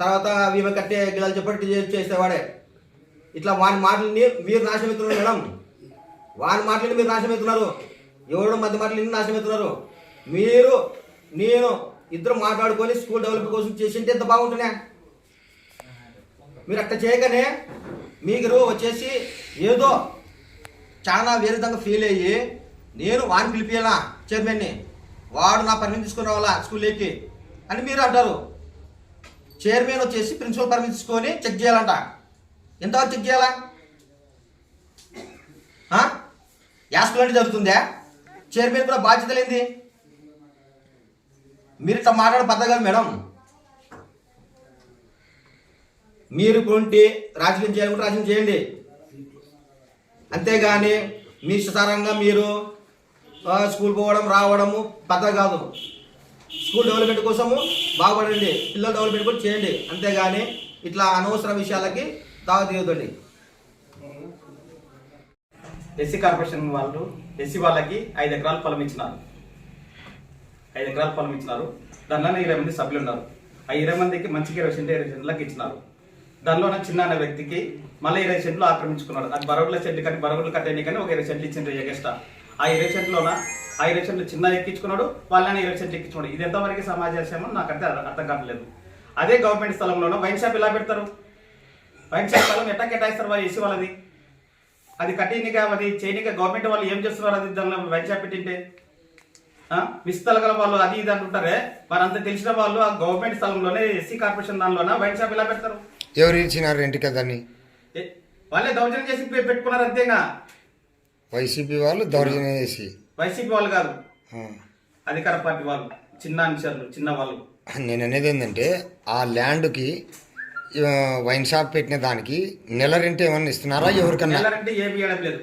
తర్వాత వీమె కట్టే గిలాలు చెప్పట్టు చేసేవాడే. ఇట్లా వాని మాటలని మీరు నాశనం అవుతున్నారు మేడం, వాని మాటలని మీరు నాశనం అవుతున్నారు, ఎవరు మధ్య మాటలు నాశనం అవుతున్నారు. మీరు నేను ఇద్దరు మాట్లాడుకొని స్కూల్ డెవలప్ కోసం చేసింటే ఎంత బాగుంటున్నా. మీరు అట్లా చేయకనే మీరు వచ్చేసి ఏదో చాలా వేరే విధంగా ఫీల్ అయ్యి నేను వాడిని పిలిపియాలా చైర్మన్ని, వాడు నా పర్మిషన్ తీసుకుని రావాలా స్కూల్లోకి అని మీరు అంటారు. చైర్మన్ వచ్చేసి ప్రిన్సిపల్ పర్మిషన్ తీసుకొని చెక్ చేయాలంట. ఎంతవరకు చెక్ చేయాలా? యాస్కుల్ అంటే జరుగుతుందా? చైర్మన్ కూడా బాధ్యత లేనిది. మీరు ఇట్లా మాట్లాడే పద్ధతి కాదు మేడం. మీరు ఇప్పుడు రాజకీయం చేయాలంటే రాజకీయం చేయండి, అంతేగాని మీ ఇష్టసారంగా మీరు స్కూల్ పోవడం రావడము పద్ధతి కాదు. స్కూల్ డెవలప్మెంట్ కోసము బాగుపడండి, పిల్లల డెవలప్మెంట్ కూడా చేయండి, అంతేగాని ఇట్లా అనవసర విషయాలకి దావ తీయొద్దండి. ఎస్సీ కార్పొరేషన్ వాళ్ళు ఎస్సీ వాళ్ళకి 5 ఎకరాల పొలం ఇచ్చినారు. 5 ఎకరాల పొలం ఇచ్చినారు. దానిలోనే 20 మంది సభ్యులు ఉన్నారు. ఆ 20 మందికి మంచికి 20 సెంట్లకు ఇచ్చినారు. దానిలో చిన్న అనే వ్యక్తికి మళ్ళీ 20 సెంట్లు ఆక్రమించుకున్నాడు. అది బరగుల సెంట్లు కానీ బరగులు కట్టేని కానీ ఒక 20 సెంట్లు ఇచ్చిండ్రు ఎగస్ట్రా. ఆ 20 సెంట్లోన ఆ 20 సెంట్లు చిన్న ఎక్కించుకున్నాడు, వాళ్ళని 20 సెంట్లు ఎక్కించుకున్నాడు. ఇది ఎంతవరకు సమాజం నాకంటే అర్థం కావట్లేదు. అదే గవర్నమెంట్ స్థలంలోనూ వైన్ షాప్ ఎలా పెడతారు? వైన్ షాప్ స్థలం ఎట్లా కేటాయిస్తారు వాళ్ళు ఎస్సీ వాళ్ళది? అది కట్టినిక అది చేయనిక గవర్నమెంట్ వాళ్ళు ఏం చేస్తున్నారు? అది దానిలో వైన్ షాప్ పెట్టింటే విస్తల గల వాళ్ళు అది ఇది అంటుంటారే, మరి అంత తెలిసిన వాళ్ళు ఆ గవర్నమెంట్ స్థలంలోనే ఎస్సీ కార్పొరేషన్ దానిలోన వైన్ షాప్ ఎలా పెడతారు? ఎవరు ఇచ్చినారు రెంట్కి దాన్ని? వాళ్ళే దౌర్జన్యం చేసి పెట్టుకున్నారు అంతేగా. వైసీపీ వాళ్ళు దౌర్జన్యం చేసి, వైసీపీ వాళ్ళు కాదు, అధికార పార్టీ వాళ్ళు, చిన్న అంశాలు చిన్న వాళ్ళు. నేను అనేది ఏంటంటే ఆ ల్యాండ్కి వైన్ షాప్ పెట్టిన దానికి నెల రెంట్ ఏమన్నా ఇస్తున్నారా ఎవరికన్నా? నెల రెంట్ ఏమి ఇవ్వడం లేదు.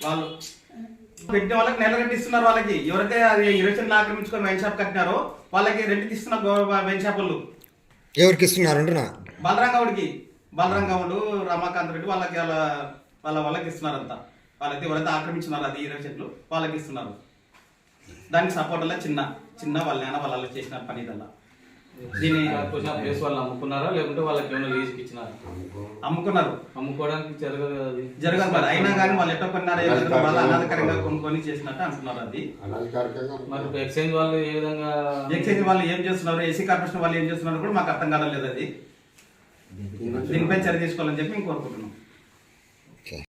వాళ్ళు పెట్టిన వాళ్ళకి నెల రెంట్ ఇస్తున్నారు. వాళ్ళకి ఎవరైతే అది 20 సెంట్లు ఆక్రమించుకొని వైన్ షాప్ కట్టినారో వాళ్ళకి రెంట్ ఇస్తున్నారు వైన్ షాప్ వాళ్ళు. ఎవరికి ఇస్తున్నారు అంటున్నా? బలరాం గౌడ్, రమాకాంత్ రెడ్డి వాళ్ళకి వాళ్ళకి ఇస్తున్నారు అంతా. వాళ్ళకి ఎవరైతే ఆక్రమించున్నారు అది 20 సెంట్లు వాళ్ళకి ఇస్తున్నారు. దానికి సపోర్ట్ అలా చిన్న వాళ్ళ నాన్న వాళ్ళు చేసిన పని ఇదల్లా. దీని ప్లేస్ వాళ్ళు అమ్ముకున్నారా లేకుంటే వాళ్ళకి ఏమైనా లీజుకి ఇచ్చినారా? అమ్ముకున్నారు. అమ్ముకోవడానికి జరగదు మరి. అయినా కానీ వాళ్ళు ఎట్లా కొన్నారో వాళ్ళు అనాధికారంగా కొనుక్కొని చేసినట్టు అంటున్నారు. అది మరి ఎక్స్చేంజ్ వాళ్ళు ఏ విధంగా ఎక్స్చేంజ్ వాళ్ళు ఏం చేస్తున్నారు, ఎస్సీ కార్పొరేషన్ వాళ్ళు ఏం చేస్తున్నారు కూడా మాకు అర్థం కాలేదు. అది దీనిపై చర్య తీసుకోవాలని చెప్పి మేము కోరుకుంటున్నాం.